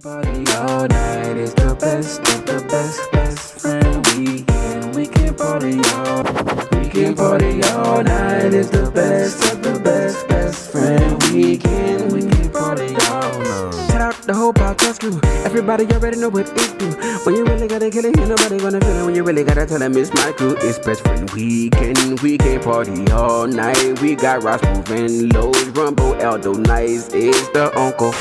Party all night is the best of the best, best friend weekend. We can party all night is the best of the best, best friend weekend. We can party all night. Shout out the whole podcast crew. Everybody already know what it do. When you really gotta kill it, ain't nobody gonna feel it. When you really gotta tell them it's my crew. It's best friend weekend. We can party all night. We got Rog Smuve and Los. Rumble Aldo NICE is the uncle.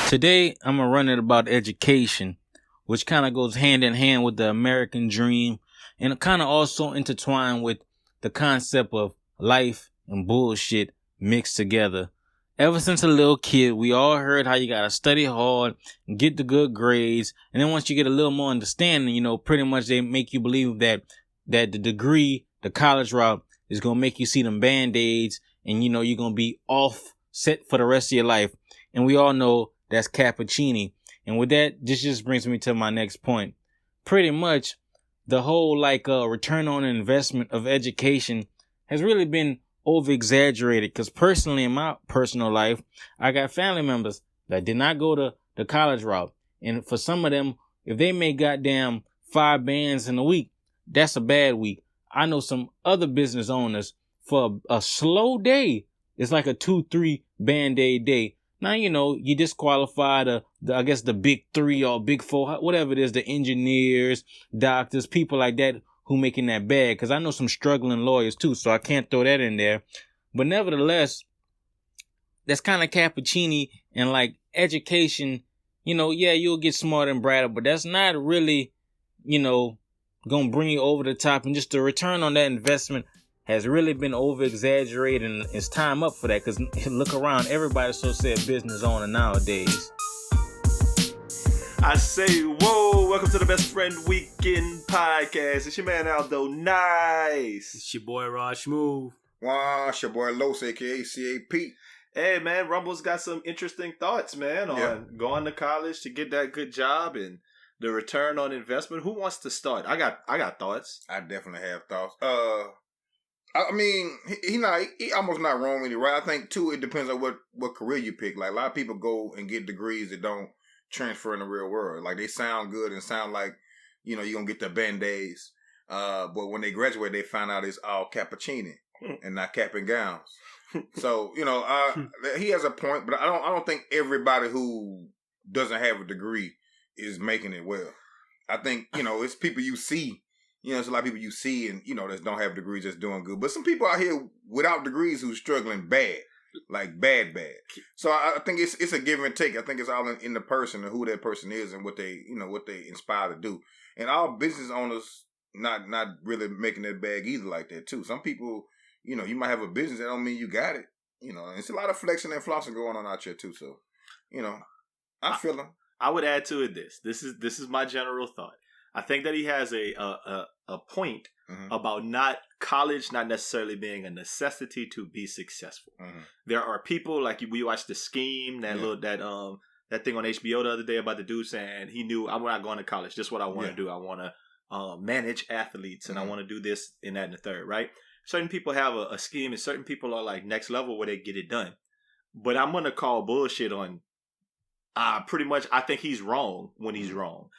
Today, I'm going to run it about education, which kind of goes hand in hand with the American dream and kind of also intertwined with the concept of life and bullshit mixed together. Ever since a little kid, we all heard how you got to study hard and get the good grades. And then once you get a little more understanding, you know, pretty much they make you believe that the degree, the college route is going to make you see them Band-Aids and, you know, you're going to be off set for the rest of your life. And we all know that's cappuccini. And with that, this just brings me to my next point. Pretty much the whole return on investment of education has really been over exaggerated. Because personally, in my personal life, I got family members that did not go to the college route. And for some of them, if they make goddamn 5 bands in a week, that's a bad week. I know some other business owners for a slow day, it's like a 2-3 Band-Aid day. Now, you know, you disqualify the big 3 or big 4, whatever it is, the engineers, doctors, people like that who making that bag. Because I know some struggling lawyers too, so I can't throw that in there. But nevertheless, that's kind of cappuccini and like education, you know, yeah, you'll get smarter and brighter, but that's not really, you know, going to bring you over the top. And just the return on that investment has really been over exaggerated, and it's time up for that because look around, everybody's so said business owner nowadays. I say, whoa, welcome to the Best Friend Weekend Podcast. It's your man Aldo NICE. It's your boy Rog Smuve. It's your boy Los, aka C.A.P. Hey man, Rumble's got some interesting thoughts, man, on going to college to get that good job and the return on investment. Who wants to start? I got thoughts. I definitely have thoughts. I mean, he almost not wrong when he right. I think too, it depends on what career you pick. Like a lot of people go and get degrees that don't transfer in the real world. Like they sound good and sound like, you know, you're gonna get the Band-Aids. But when they graduate, they find out it's all cappuccini and not cap and gowns. So, you know, he has a point, but I don't think everybody who doesn't have a degree is making it well. I think, you know, it's people you see. You know, there's a lot of people you see and, you know, that don't have degrees that's doing good. But some people out here without degrees who's struggling bad. Like bad. So I think it's a give and take. I think it's all in the person and who that person is and what they inspire to do. And all business owners not really making that bag either like that too. Some people, you know, you might have a business that don't mean you got it. You know, and it's a lot of flexing and flossing going on out here too. So, you know, I feel them. I would add to it this is my general thought. I think that he has a point about college not necessarily being a necessity to be successful. Mm-hmm. There are people like we watched The Scheme, that thing on HBO the other day about the dude saying he knew I'm not going to college. This is what I want to do. I want to manage athletes and I want to do this and that and the third. Right? Certain people have a scheme and certain people are like next level where they get it done. But I'm gonna call bullshit on. Pretty much, I think he's wrong when he's wrong.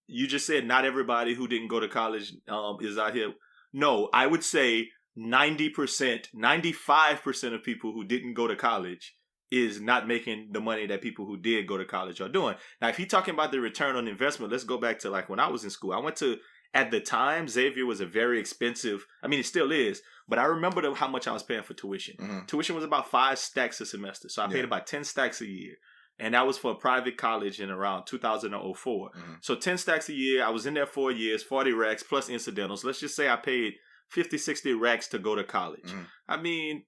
You just said not everybody who didn't go to college is out here. No, I would say 90%, 95% of people who didn't go to college is not making the money that people who did go to college are doing. Now, if he's talking about the return on investment, let's go back to like when I was in school. I went to, at the time, Xavier was a very expensive, I mean, it still is, but I remember how much I was paying for tuition. Mm-hmm. Tuition was about 5 stacks a semester. So I paid about 10 stacks a year. And that was for a private college in around 2004. Mm-hmm. So 10 stacks a year. I was in there 4 years, 40 racks plus incidentals. Let's just say I paid 50, 60 racks to go to college. Mm-hmm. I mean,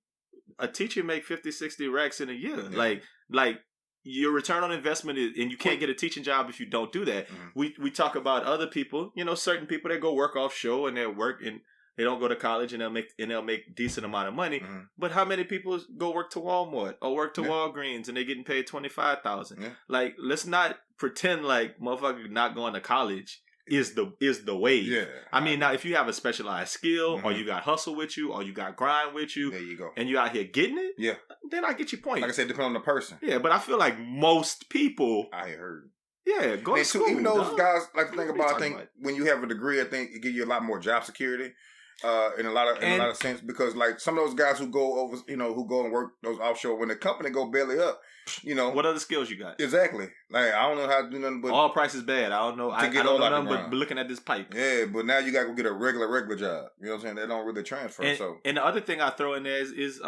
a teacher make 50, 60 racks in a year. Yeah. Like your return on investment is, and you can't get a teaching job if you don't do that. Mm-hmm. We talk about other people, you know, certain people that go work offshore and they work and they don't go to college and they'll make decent amount of money. Mm-hmm. But how many people go work to Walmart or work to Walgreens and they're getting paid $25,000? Yeah. Like, let's not pretend like motherfuckers not going to college is the wave. Yeah. I mean, now if you have a specialized skill, or Mhm. you got hustle with you, or you got grind with you, There you go. and you out here getting it, Yeah. then I get your point. Like I said, depending on the person. Yeah, but I feel like most people, I heard. yeah, go to And school. too, even those dog. guys, like the What thing are you about, I talking think about? when you have a degree, I think it gives you a lot more job security. In a lot of sense, because like some of those guys who go over, who go and work those offshore, when the company go belly up, What other skills you got? exactly. Like I don't know how to do nothing but All price is bad. I don't know. I get don't all know out the nothing but ground. looking at this pipe. yeah. But now you got to go get a regular job. You know what I'm saying? They don't really transfer. And the other thing I throw in there is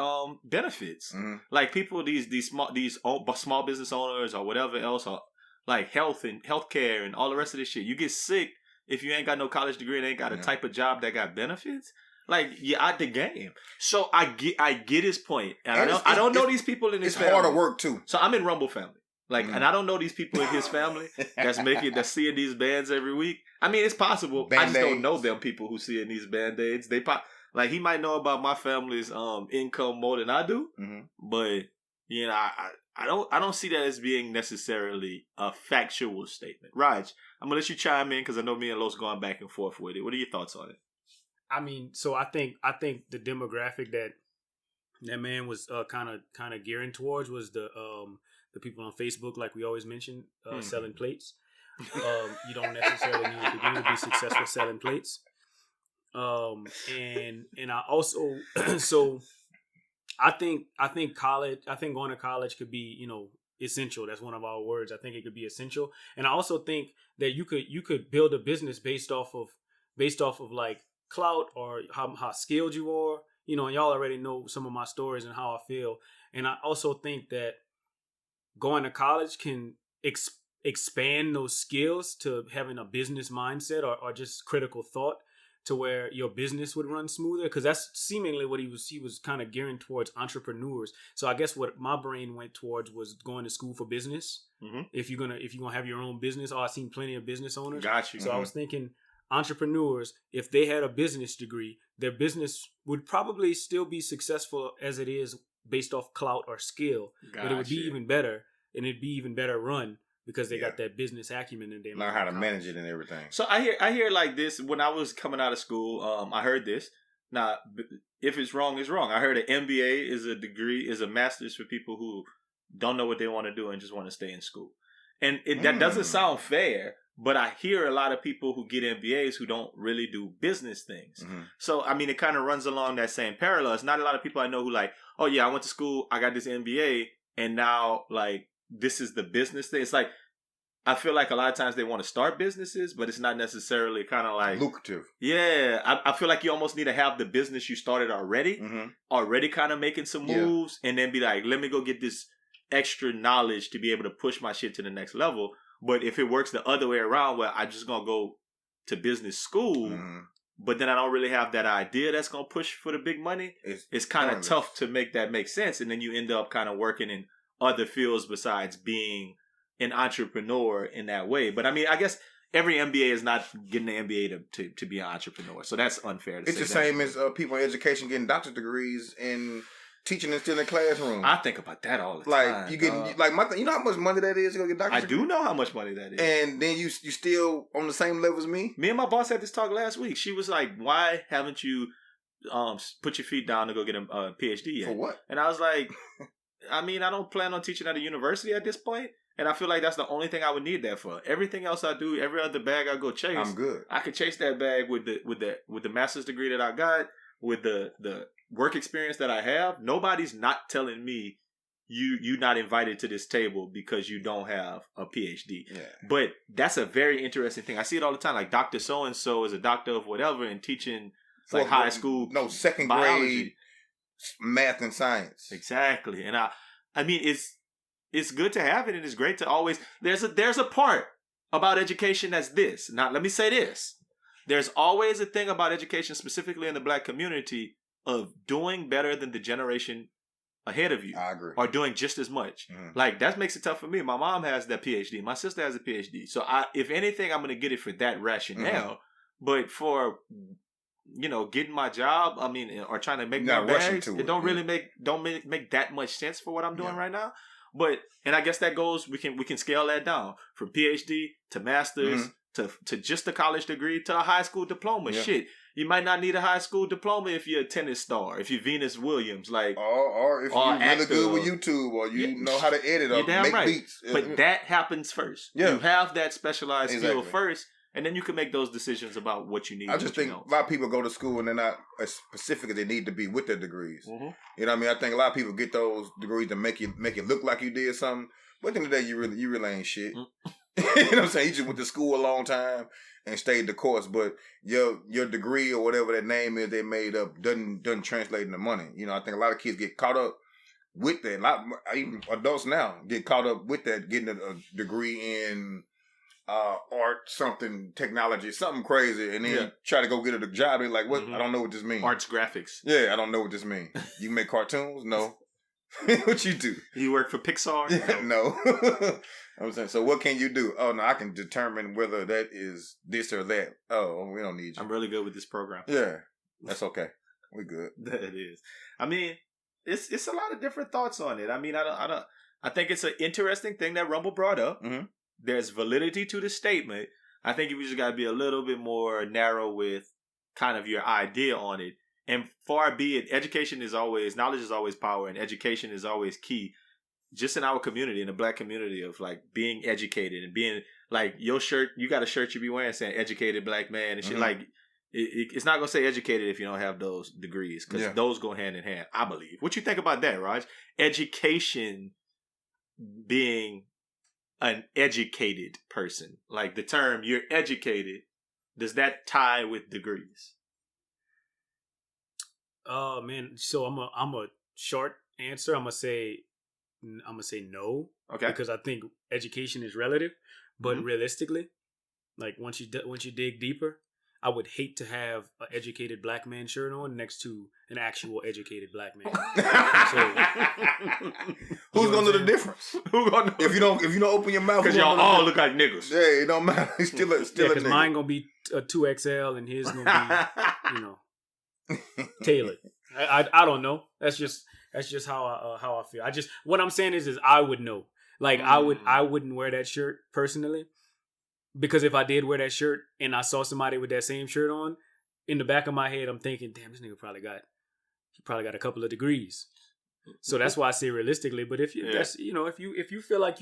benefits. Mhm. Like people, these small business owners or whatever else, or like healthcare and all the rest of this shit. You get sick if you ain't got no college degree and ain't got a type of job that got benefits. Like you're out the game. So I get his point, and I don't know these people in his it's family. hard to work too. So I'm in Rumble family. Like, and I don't know these people in his family that's seeing these bands every week. I mean, it's possible. I just don't know them people who seeing these band-aids. Like he might know about my family's income more than I do, but I don't see that as being necessarily a factual statement. Raj, I'm gonna let you chime in because I know me and Los going back and forth with it. What are your thoughts on it? I mean, so I think the demographic that man was kind of gearing towards was the people on Facebook, like we always mention, selling plates. You don't necessarily need a degree to be successful selling plates. And I also so I think college. I think going to college could be essential. That's one of our words. I think it could be essential, and I also think that you could build a business based off of like clout or how skilled you are. And y'all already know some of my stories and how I feel. And I also think that going to college can expand those skills to having a business mindset or just critical thought to where your business would run smoother. Because that's seemingly what he was kind of gearing towards, entrepreneurs. So I guess what my brain went towards was going to school for business. Mm-hmm. If you're gonna have your own business, I've seen plenty of business owners. Got you. So I was thinking, entrepreneurs, if they had a business degree, their business would probably still be successful as it is based off clout or skill. But it would be even better, and it'd be even better run because they got that business acumen and they learn how to manage it and everything. So I hear like this when I was coming out of school. I heard this. Now, if it's wrong, it's wrong. I heard an MBA is a master's for people who don't know what they want to do and just want to stay in school. And that doesn't sound fair. But I hear a lot of people who get MBAs who don't really do business things. Mm-hmm. So, I mean, it kind of runs along that same parallel. It's not a lot of people I know who like, oh, yeah, I went to school, I got this MBA, and now, like, this is the business thing. It's like, I feel like a lot of times they want to start businesses, but it's not necessarily kind of like... lucrative. Yeah. I feel like you almost need to have the business you started already, already kind of making some moves, and then be like, let me go get this extra knowledge to be able to push my shit to the next level. But if it works the other way around, where I just gonna go to business school, but then I don't really have that idea that's gonna push for the big money, it's kind of tough to make that make sense. And then you end up kind of working in other fields besides being an entrepreneur in that way. But I mean, I guess every MBA is not getting an MBA to be an entrepreneur, so that's unfair to say. It's the same as people in education getting doctorate degrees and teaching and still in the classroom. I think about that all the time. Like you get you know how much money that is to go get doctorate. I do know how much money that is. And then you still on the same level as me. Me and my boss had this talk last week. She was like, "Why haven't you put your feet down to go get a PhD yet?" For what? And I was like, I mean, I don't plan on teaching at a university at this point. And I feel like that's the only thing I would need that for. Everything else I do, every other bag I go chase, I'm good. I could chase that bag with the master's degree that I got, with the work experience that I have. Nobody's not telling me you not invited to this table because you don't have a PhD. Yeah. But that's a very interesting thing. I see it all the time. Like Dr. So-and-so is a doctor of whatever and teaching like high school. No, second biology. grade math and science. Exactly. And I mean, it's good to have it, and it's great to always... There's a part about education that's this. Now, let me say this. There's always a thing about education, specifically in the Black community, of doing better than the generation ahead of you. I agree. Or doing just as much. Like, that makes it tough for me. My mom has that PhD. My sister has a PhD. So, if anything, I'm going to get it for that rationale. But for... getting my job, I mean, or trying to make my bags, it don't really make that much sense for what I'm doing right now. But, and I guess that goes, we can scale that down from PhD to masters to just a college degree to a high school diploma. Yeah. Shit, you might not need a high school diploma if you're a tennis star, if you're Venus Williams, like, or if you're really good with YouTube, or you know how to edit or make beats. But that happens first. Yeah. You have that specialized skill first, and then you can make those decisions about what you need. I just think a lot of people go to school and they're not as specific as they need to be with their degrees. Mm-hmm. You know what I mean? I think a lot of people get those degrees to make it look like you did something, but at the end of the day, you really ain't shit. Mm-hmm. You know what I'm saying? You just went to school a long time and stayed the course, but your degree or whatever that name is they made up doesn't translate into money. You know, I think a lot of kids get caught up with that. Even adults now get caught up with that, getting a degree in art, something, technology, something crazy, and then try to go get a job. They're like, what? Mm-hmm. I don't know what this means. Arts graphics. Yeah, I don't know what this means. You make cartoons? No. What you do? You work for Pixar? Yeah, no. I'm saying, so what can you do? Oh, no, I can determine whether that is this or that. Oh, we don't need you. I'm really good with this program. Yeah, that's okay. We good. That is. I mean, it's a lot of different thoughts on it. I mean, I think it's an interesting thing that Rumble brought up. Mm-hmm. There's validity to the statement. I think you just got to be a little bit more narrow with kind of your idea on it. And far be it, knowledge is always power, and education is always key. Just in our community, in the Black community, of like being educated and being like your shirt, you got a shirt you be wearing saying educated Black man and shit. Mm-hmm. Like it's not gonna say educated if you don't have those degrees, because those go hand in hand, I believe. What you think about that, Raj? Education being an educated person, like the term you're educated, does that tie with degrees? Oh man, so I'm a short answer. I'm gonna say no. Okay. Because I think education is relative, but realistically, like once you dig deeper, I would hate to have an educated Black man shirt on next to an actual educated Black man. Who's gonna know the difference? Who gonna know? If you don't open your mouth, because y'all all look like niggas. Yeah, it don't matter. It's still a because nigga. mine gonna be a 2XL and his gonna be tailored. I don't know. That's just how I feel. What I'm saying is I would know. Like I wouldn't wear that shirt personally, because if I did wear that shirt and I saw somebody with that same shirt on, in the back of my head I'm thinking, damn, this nigga probably got a couple of degrees. So that's why I say realistically. But if you if you feel like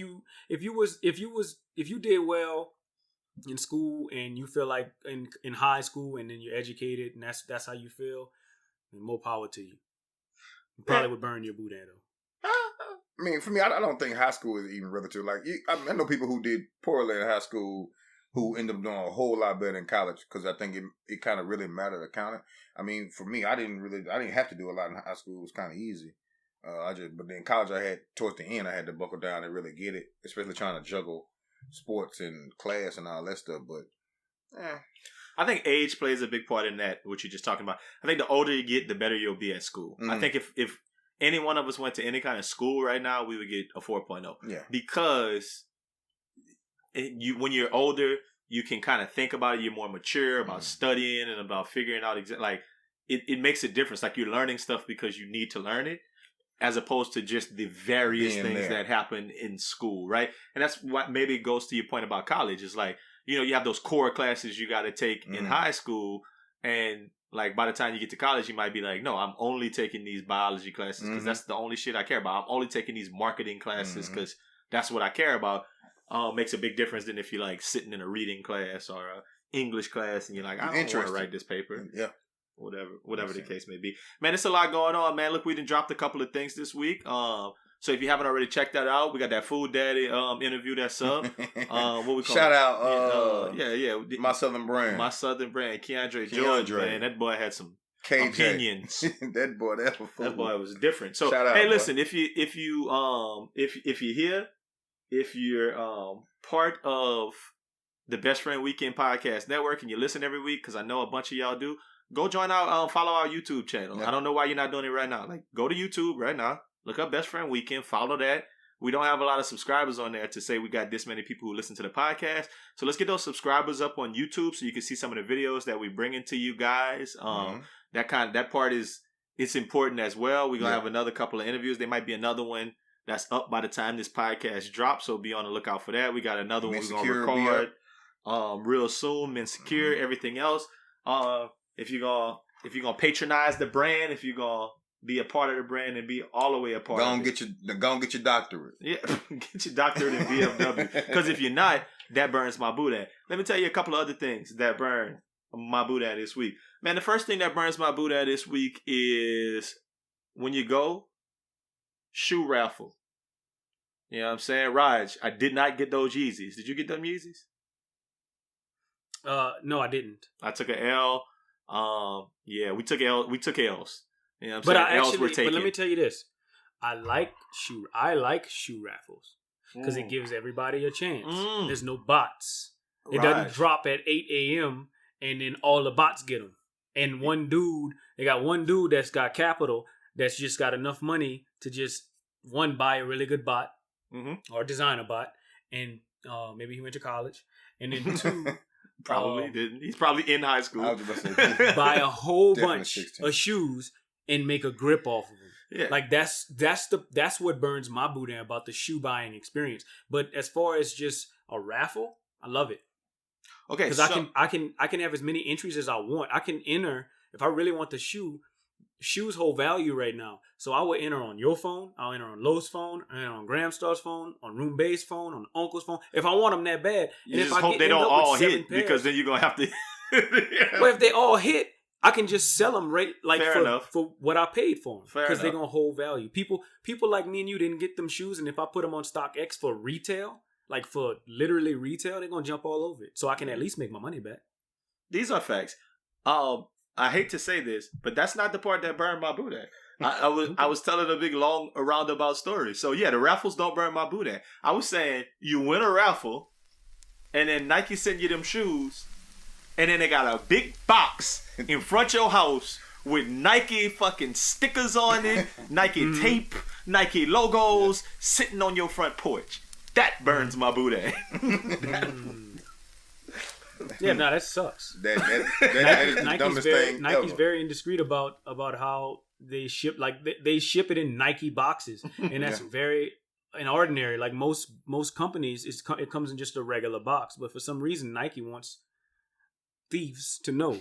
if you did well in school and you feel like in high school and then you're educated and that's how you feel, more power to you. You probably would burn your Boudin though. I mean, for me, I don't think high school is even relative. Like, I know people who did poorly in high school who end up doing a whole lot better in college, because I think it kind of really mattered accounting. I mean, for me, I didn't have to do a lot in high school. It was kind of easy. But then in college, towards the end, I had to buckle down and really get it, especially trying to juggle sports and class and all that stuff. But, I think age plays a big part in that, what you're just talking about. I think the older you get, the better you'll be at school. Mm-hmm. I think if any one of us went to any kind of school right now, we would get a 4.0. Yeah. Because when you're older, you can kind of think about it. You're more mature about studying and about figuring out it makes a difference. Like, you're learning stuff because you need to learn it, as opposed to just the various things that happen in school, right? And that's what maybe goes to your point about college. It's like, you have those core classes you got to take in high school, and like by the time you get to college, you might be like, no, I'm only taking these biology classes because that's the only shit I care about. I'm only taking these marketing classes because that's what I care about. Makes a big difference than if you're like sitting in a reading class or a English class and you're like, I don't want to write this paper. Yeah. Whatever the case may be. Man, it's a lot going on, man. Look, we done dropped a couple of things this week. So if you haven't already checked that out, we got that Food Daddy interview that's up. What we call Shout out, My Southern Brand, Keandre George, man. That boy had some opinions. That boy was different. So shout out, hey, listen, if you're here, if you're part of the Best Friend Weekend Podcast Network and you listen every week, because I know a bunch of y'all do, go join our follow our YouTube channel. Yeah. I don't know why you're not doing it right now. Like, go to YouTube right now. Look up Best Friend Weekend. Follow that. We don't have a lot of subscribers on there to say we got this many people who listen to the podcast. So let's get those subscribers up on YouTube so you can see some of the videos that we bring into you guys. That part it's important as well. We're gonna have another couple of interviews. There might be another one that's up by the time this podcast drops, so be on the lookout for that. We got another one we're gonna record. real soon. Insecure, everything else. If you're gonna patronize the brand, if you're gonna be a part of the brand and be all the way a part of it. Go and get your doctorate. Yeah, get your doctorate in VFW. Because if you're not, that burns my boudin. Let me tell you a couple of other things that burn my boudin this week. Man, the first thing that burns my boudin this week is when you go, shoe raffle. You know what I'm saying? Raj, I did not get those Yeezys. Did you get them Yeezys? No, I didn't. I took an L. Yeah, we took L's. You know what I'm But saying? but let me tell you this: I like shoe raffles because it gives everybody a chance. There's no bots. It doesn't drop at 8 a.m. and then all the bots get them. And they got one dude that's got capital that's just got enough money to just buy a really good bot or design a bot, and maybe he went to college, and then two. Probably didn't. He's probably in high school. I was about to say, buy a whole bunch 16. of shoes and make a grip off of them. Yeah. Like that's what burns my boudin about the shoe buying experience. But as far as just a raffle, I love it. Okay, because I can have as many entries as I want. I can enter if I really want the shoe. Shoes hold value right now, so I will enter on your phone. I'll enter on Lo's phone, and on Graham Star's phone, on Room Bay's phone, on Uncle's phone. If I want them that bad, you just hope they don't all hit because then you're gonna have to. Well, if they all hit, I can just sell them for what I paid for them because they're gonna hold value. People like me and you didn't get them shoes, and if I put them on StockX for retail, like for literally retail, they're gonna jump all over it. So I can at least make my money back. These are facts. I hate to say this, but that's not the part that burned my boudin. I was telling a big long roundabout story. So yeah, the raffles don't burn my boudin. I was saying you win a raffle, and then Nike send you them shoes, and then they got a big box in front of your house with Nike fucking stickers on it, Nike tape, Nike logos sitting on your front porch. That burns my boudin. Yeah, no, that sucks. That is the dumbest thing Nike's ever. very indiscreet about how they ship. Like they ship it in Nike boxes, and that's very inordinary. Like most companies, it comes in just a regular box. But for some reason, Nike wants thieves to know.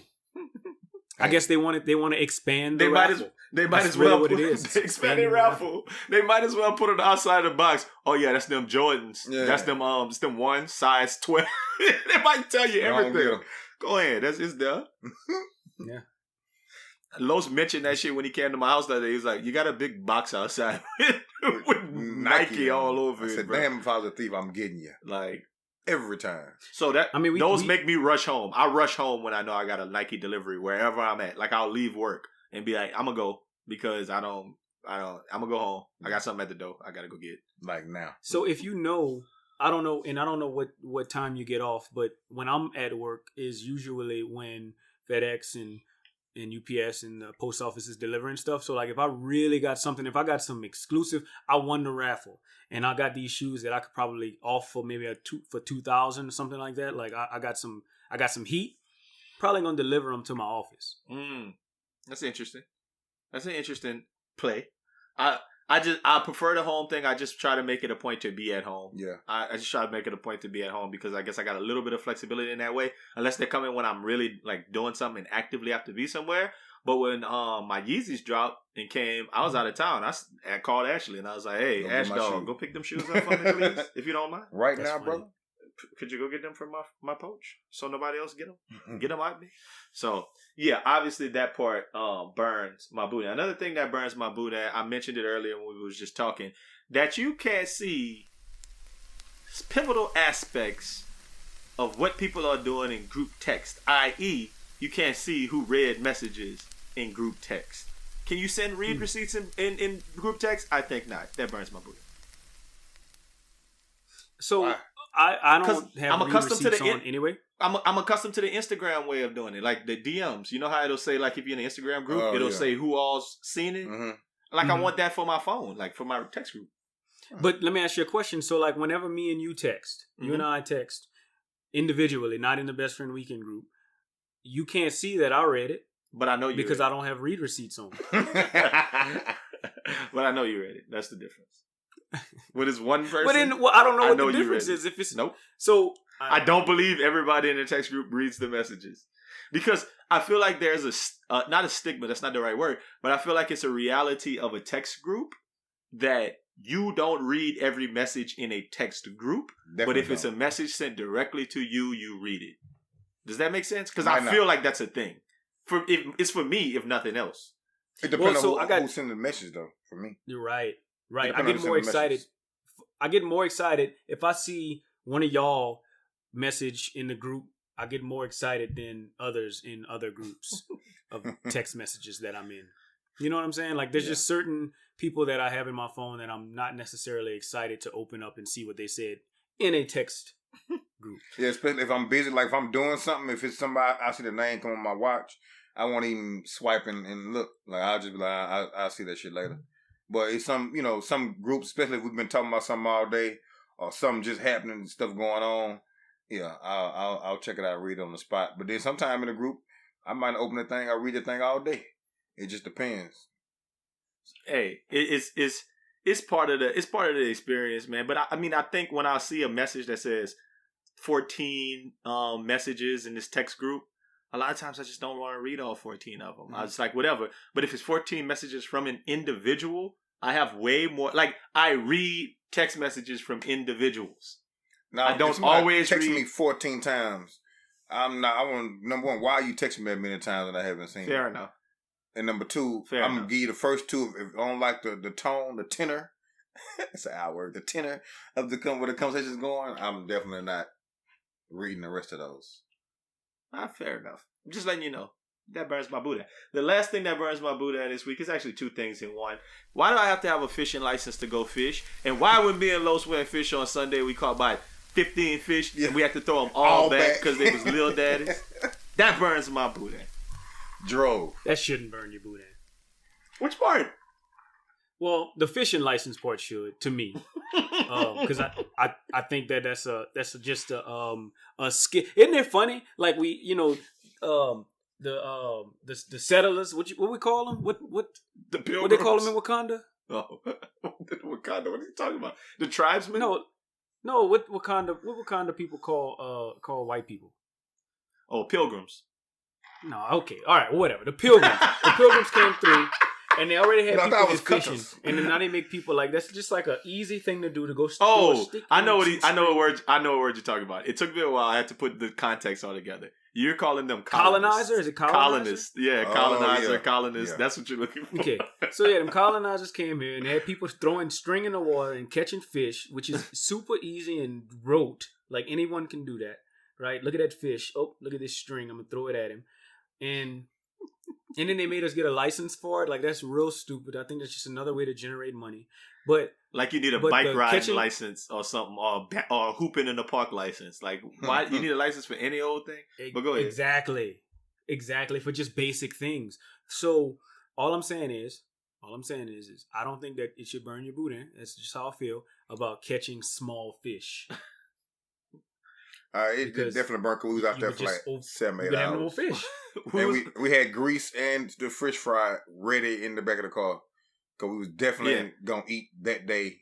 I guess they want to expand the raffle. They might That's as well really what put it is. expanded raffle. They might as well put it outside the box. Oh yeah, that's them Jordans. Yeah. That's them one size 12. They might tell you everything. Go ahead, it's there. Yeah. Los mentioned that shit when he came to my house that day. He was like, "You got a big box outside with Nike all over I it." said, bro. "Damn, if I was a thief, I'm getting you Like every time." so that I mean, those make me rush home. I rush home when I know I got a Nike delivery wherever I'm at. Like I'll leave work and be like, "I'm gonna go." Because I'm gonna go home. I got something at the door. I gotta go get. Like now. So if you know, I don't know what time you get off, but when I'm at work is usually when FedEx and UPS and the post office is delivering stuff. So like if I really got something, if I got some exclusive, I won the raffle, and I got these shoes that I could probably offer maybe for $2,000 or something like that. Like I got some heat. Probably gonna deliver them to my office. That's interesting. That's an interesting play. I prefer the home thing. I just try to make it a point to be at home. Yeah. I just try to make it a point to be at home because I guess I got a little bit of flexibility in that way. Unless they come in when I'm really like doing something and actively have to be somewhere. But when my Yeezys dropped and came, I was out of town. I called Ashley and I was like, "Hey, Go Ash get my dog, shoes. go pick them shoes up for me, please, if you don't mind." Right That's now, funny. brother. Could you go get them from my pouch so nobody else get them? Get them out me. So yeah, obviously that part burns my boudin. Another thing that burns my boudin, I mentioned it earlier when we was just talking, that you can't see pivotal aspects of what people are doing in group text, i.e., you can't see who read messages in group text. Can you send read receipts in group text? I think not. That burns my boudin. So Why? I don't have I'm accustomed to receipts the on anyway. I'm accustomed to the Instagram way of doing it, like the DMs. You know how it'll say, like if you're in an Instagram group, it'll say who all's seen it. Mm-hmm. Like I want that for my phone, like for my text group. But let me ask you a question. So like whenever me and you text, you and I text individually, not in the best friend weekend group, you can't see that I read it. But I know you because read I don't have read receipts on. But I know you read it. That's the difference. When it's one person, But then, I don't know what know the you difference read it. is. If it's Nope. So I don't believe everybody in the text group reads the messages. Because I feel like there's not a stigma, that's not the right word, but I feel like it's a reality of a text group that you don't read every message in a text group, but if it's a message sent directly to you, you read it. Does that make sense? Because I feel like that's a thing. It's for me, if nothing else. It depends on who's sending the message, though, for me. You're right. I get more excited. I get more excited if I see one of y'all message in the group. I get more excited than others in other groups of text messages that I'm in. You know what I'm saying? Like, there's just certain people that I have in my phone that I'm not necessarily excited to open up and see what they said in a text group. Yeah, especially if I'm busy. Like, if I'm doing something, if it's somebody, I see the name come on my watch, I won't even swipe and look. Like, I'll just be like, I'll see that shit later. But it's some groups, especially if we've been talking about something all day or something just happening, stuff going on. Yeah, I'll check it out, read it on the spot. But then sometime in a group, I might open the thing, I'll read the thing all day. It just depends. Hey, it's part of the experience, man. But I think when I see a message that says 14 messages in this text group, a lot of times I just don't want to read all 14 of them. I was like, whatever. But if it's 14 messages from an individual, I have way more. Like, I read text messages from individuals. Now, I don't always text me 14 times. Number one, why are you texting me that many times that I haven't seen? Fair enough. And number two, I'm gonna give you the first two. If I don't like the tone, the tenor, it's an odd word. The tenor of where the conversation is going, I'm definitely not reading the rest of those. Fair enough. I'm just letting you know. That burns my Boudin. The last thing that burns my Boudin this week is actually two things in one. Why do I have to have a fishing license to go fish? And why when me and Los went fish on Sunday, we caught by 15 fish and we had to throw them all back because they was little daddies? That burns my Boudin. Drove. That shouldn't burn your Boudin. Which part? Well, the fishing license part should, to me, because I think that's just a skill. Isn't it funny? Like the settlers. What we call them? What the pilgrims? What they call them in Wakanda? Oh, Wakanda. What are you talking about? The tribesmen? No. What Wakanda people call white people? Oh, pilgrims. No, okay, all right, whatever. The pilgrims came through, and they already had people just fishing, and then now they make people like that's just like an easy thing to do to go. I know what word you're talking about. It took me a while. I had to put the context all together. You're calling them colonizer? Is it colonists? Yeah, colonizer, colonists. Yeah. That's what you're looking for. Okay, so them colonizers came here and they had people throwing string in the water and catching fish, which is super easy and rote. Like anyone can do that, right? Look at that fish. Oh, look at this string. I'm gonna throw it at him. And then they made us get a license for it. Like, that's real stupid. I think that's just another way to generate money. But like, you need a bike riding license or something, or a hooping in the park license. Like, why you need a license for any old thing? But go ahead. Exactly, for just basic things. So all I'm saying is I don't think that it should burn your Boudin. That's just how I feel about catching small fish. It definitely burnt because we was out there for like 7-8 hours. No fish. And we had grease and the fish fry ready in the back of the car because we was definitely gonna eat that day.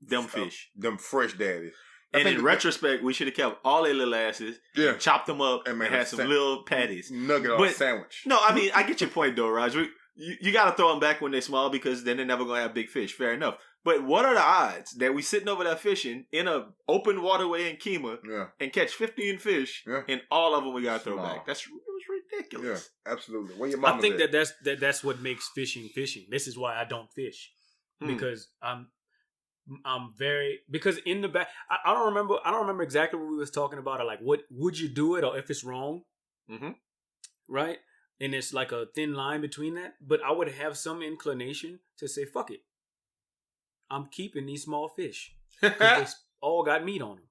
Them fish, them fresh daddies. And in retrospect, we should have kept all their little asses, and chopped them up, and had some little patties, nugget on a sandwich. No, I mean, I get your point though, Raj. You got to throw them back when they're small because then they're never gonna have big fish. Fair enough. But what are the odds that we sitting over there fishing in a open waterway in Kemah and catch 15 fish and all of them we got to throw back? It was ridiculous. Yeah, absolutely. Where your mama? I think that's what makes fishing. This is why I don't fish because because in the back I don't remember exactly what we was talking about or like what would you do it or if it's wrong, right? And it's like a thin line between that. But I would have some inclination to say fuck it. I'm keeping these small fish. They all got meat on them.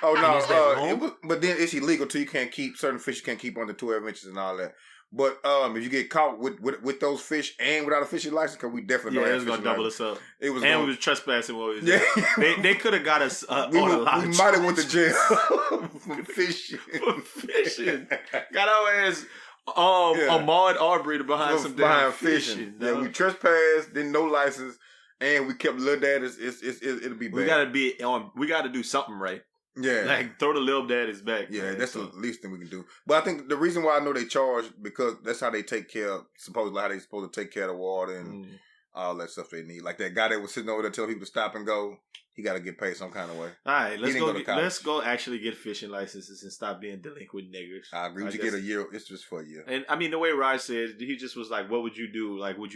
Oh no! But then it's illegal too. You can't keep certain fish. You can't keep under 12 inches and all that. But if you get caught with those fish and without a fishing license, because we definitely it was gonna double us up. We was trespassing. What was they could have got us we might have went to jail for fishing. Got our ass Ahmaud Arbery behind some damn fishing. Yeah, we trespassed. Didn't no license. And we kept little daddies. It'll be bad. We got to do something right. Yeah. Like, throw the lil dad his back. Yeah, man. that's the least thing we can do. But I think the reason why I know they charge, because that's how they take care of, supposedly how they supposed to take care of the water and all that stuff they need. Like that guy that was sitting over there telling people to stop and go, he got to get paid some kind of way. All right, let's go go. to college. Let's go actually get fishing licenses and stop being delinquent niggers. I agree. You get a year. It's just for a year. And I mean, the way Raj said, he just was like, "What would you do? Like, would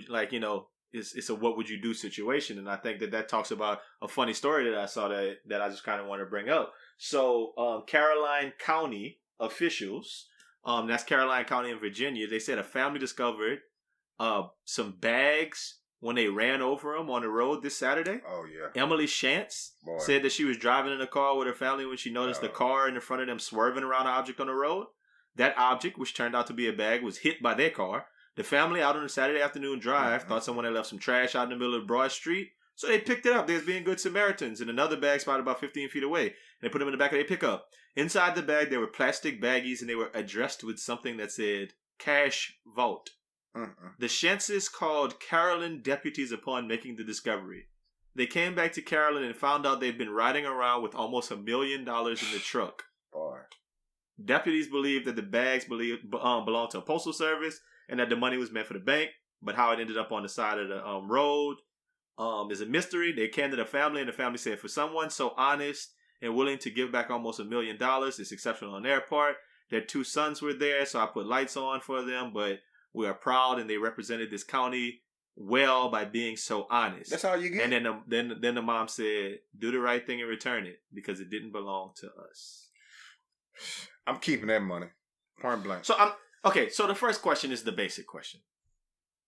like, you know, it's a what would you do situation." And I think that talks about a funny story that I saw that I just kind of want to bring up. So, Caroline County officials, that's Caroline County in Virginia, they said a family discovered some bags when they ran over them on the road this Saturday. Oh, yeah. Emily Shantz said that she was driving in a car with her family when she noticed the car in the front of them swerving around an object on the road. That object, which turned out to be a bag, was hit by their car. The family out on a Saturday afternoon drive thought someone had left some trash out in the middle of Broad Street, so they picked it up. They was being good Samaritans, and another bag spotted about 15 feet away. And they put them in the back of their pickup. Inside the bag, there were plastic baggies, and they were addressed with something that said, "Cash Vault." The Shantzes called Carolyn deputies upon making the discovery. They came back to Carolyn and found out they'd been riding around with almost $1 million in the truck. Boy. Deputies believed that the bags belonged to a postal service and that the money was meant for the bank, but how it ended up on the side of the road is a mystery. They came to the family, and the family said, for someone so honest and willing to give back almost $1 million, it's exceptional on their part. Their 2 sons were there, so I put lights on for them, but we are proud, and they represented this county well by being so honest. That's all you get. And then the mom said, do the right thing and return it because it didn't belong to us. I'm keeping that money. Point blank. So So the first question is the basic question: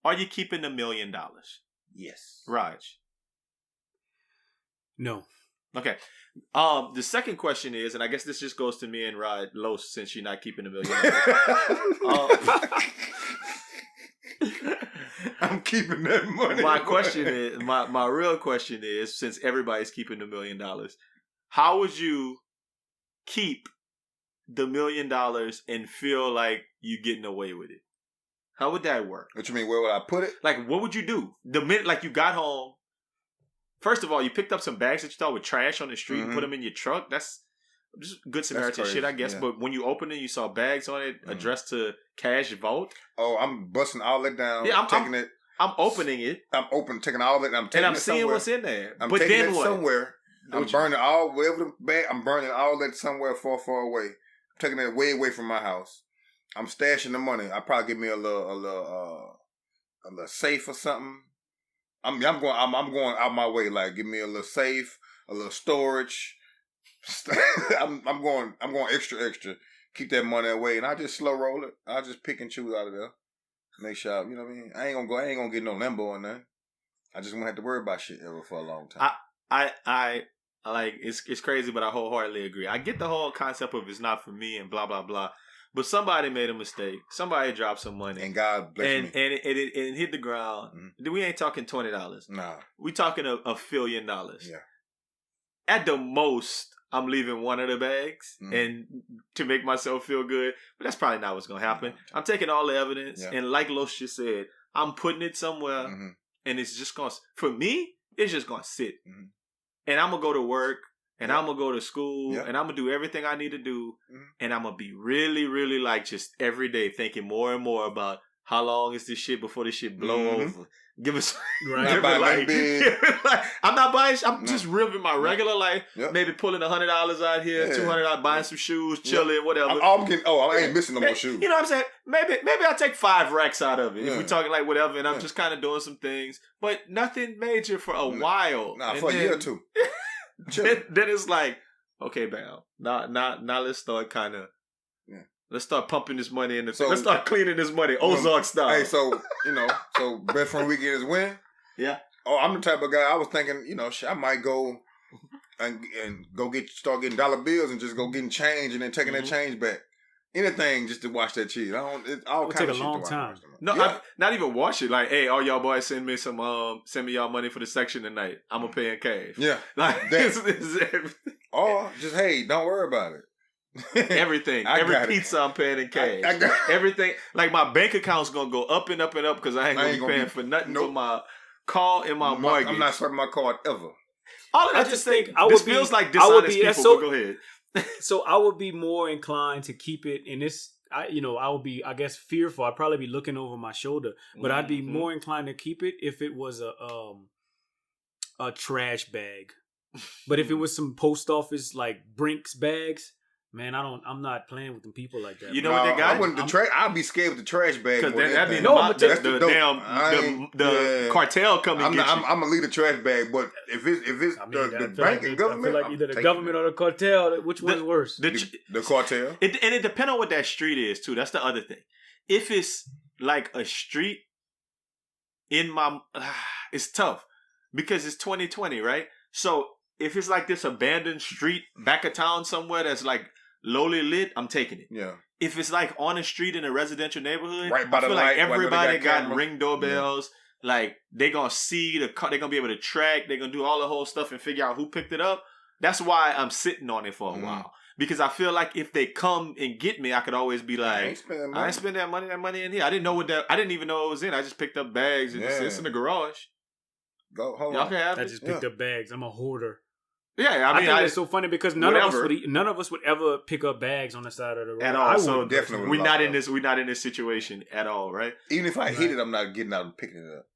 are you keeping $1 million? Yes. Raj? No. Okay. The second question is, and I guess this just goes to me and Rod Los, since you're not keeping $1 million. I'm keeping that money. My question is, my real question is, since everybody's keeping $1 million, how would you keep the $1 million and feel like you're getting away with it? How would that work? What you mean? Where would I put it? Like, what would you do the minute, like, you got home? First of all, you picked up some bags that you thought were trash on the street and put them in your truck. That's just good Samaritan shit, I guess. Yeah. But when you opened it, you saw bags on it addressed to Cash Vault. Oh, I'm busting all that down. Yeah, I'm opening it. I'm taking all that. I'm taking and I'm it seeing somewhere. what's in there. I'm but taking then it what? somewhere. I'm burning all wherever the bag. I'm burning all that somewhere far, far away. I'm taking it way away from my house. I'm stashing the money. I probably give me a little safe or something. I'm going out my way. Like, give me a little safe, a little storage. I'm going extra. Keep that money away, and I just slow roll it. I just pick and choose out of there. Make sure, you know what I mean. I ain't gonna get no limbo on that. I just won't have to worry about shit ever for a long time. I like it's crazy, but I wholeheartedly agree. I get the whole concept of it's not for me and blah blah blah. But somebody made a mistake. Somebody dropped some money, and God bless me. And it hit the ground. Mm-hmm. We ain't talking $20. Nah, we talking $1 fillion. Yeah. At the most, I'm leaving one of the bags and to make myself feel good. But that's probably not what's gonna happen. I'm taking all the evidence, and like Los just said, I'm putting it somewhere, and it's just gonna. For me, it's just gonna sit, and I'm gonna go to work. And I'm going to go to school, and I'm going to do everything I need to do, and I'm going to be really, really, like, just every day thinking more and more about how long is this shit before this shit blow over. Give us... Right. I'm not buying... I'm just living my regular life, maybe pulling $100 out here, $200, buying some shoes, chilling, whatever. I ain't missing no more shoes. You know what I'm saying? Maybe I take 5 racks out of it, if we're talking like whatever, and I'm just kind of doing some things, but nothing major for a while. Nah, for a year or two. Then it's like, okay, bam. Now let's start kind of, let's start pumping this money in let's start cleaning this money, Ozark style. Hey, so best friend weekend is when? Yeah. Oh, I'm the type of guy. I was thinking, I might go and go start getting dollar bills and just go getting change and then taking that change back. Anything just to watch that cheese. It's all kind of shit. It'll take a long time. No, not even watch it. Like, hey, all y'all boys send me y'all money for the section tonight. I'm gonna pay in cash. Yeah, like it's everything. Or just don't worry about it. Everything, every pizza I'm paying in cash. I got everything. Like my bank account's gonna go up and up and up because I ain't gonna be paying for nothing but my call and my mortgage. I'm not swiping my card ever. All of that I just think think I this would be- feels like I would dishonest be- people. so- But go ahead. So I would be more inclined to keep it in this. I would be, I guess, fearful. I'd probably be looking over my shoulder, but I'd be more inclined to keep it if it was a trash bag. But if it was some post office like Brinks bags, man, I'm not playing with them people like that. You bro. know what they got? I wouldn't. I'd be scared with the trash bag. Because more than that'd be anything. the, No, mo- but the, that's the the dope. damn the cartel come and get you. I'm gonna leave the trash bag, but if it's I mean, the I feel bank like and government, I feel like I'm either the taking government it. or the cartel. Which one's worse? The cartel. It depends on what that street is too. That's the other thing. If it's like a street in my, it's tough because it's 2020, right? So if it's like this abandoned street back of town somewhere that's like lowly lit, I'm taking it. Yeah. If it's like on a street in a residential neighborhood, Right by I the feel light, like where they everybody got got cameras. ring doorbells. Like they gonna see the car, they gonna be able to track. They gonna do all the whole stuff and figure out who picked it up. That's why I'm sitting on it for a while because I feel like if they come and get me, I could always be I like, ain't spending I ain't spend that money in here. I didn't know what that. I didn't even know it was in. I just picked up bags and it's in the garage. Go hold Y'all on. can have I it. just picked up bags. I'm a hoarder. Yeah, I I mean, think it's so funny because none of whatever. us would ever pick up bags on the side of the road. at all. I So wouldn't. definitely we're not lock in up. this. We're not in this situation at all, right? Even if I hit it, I'm not getting out and picking it up.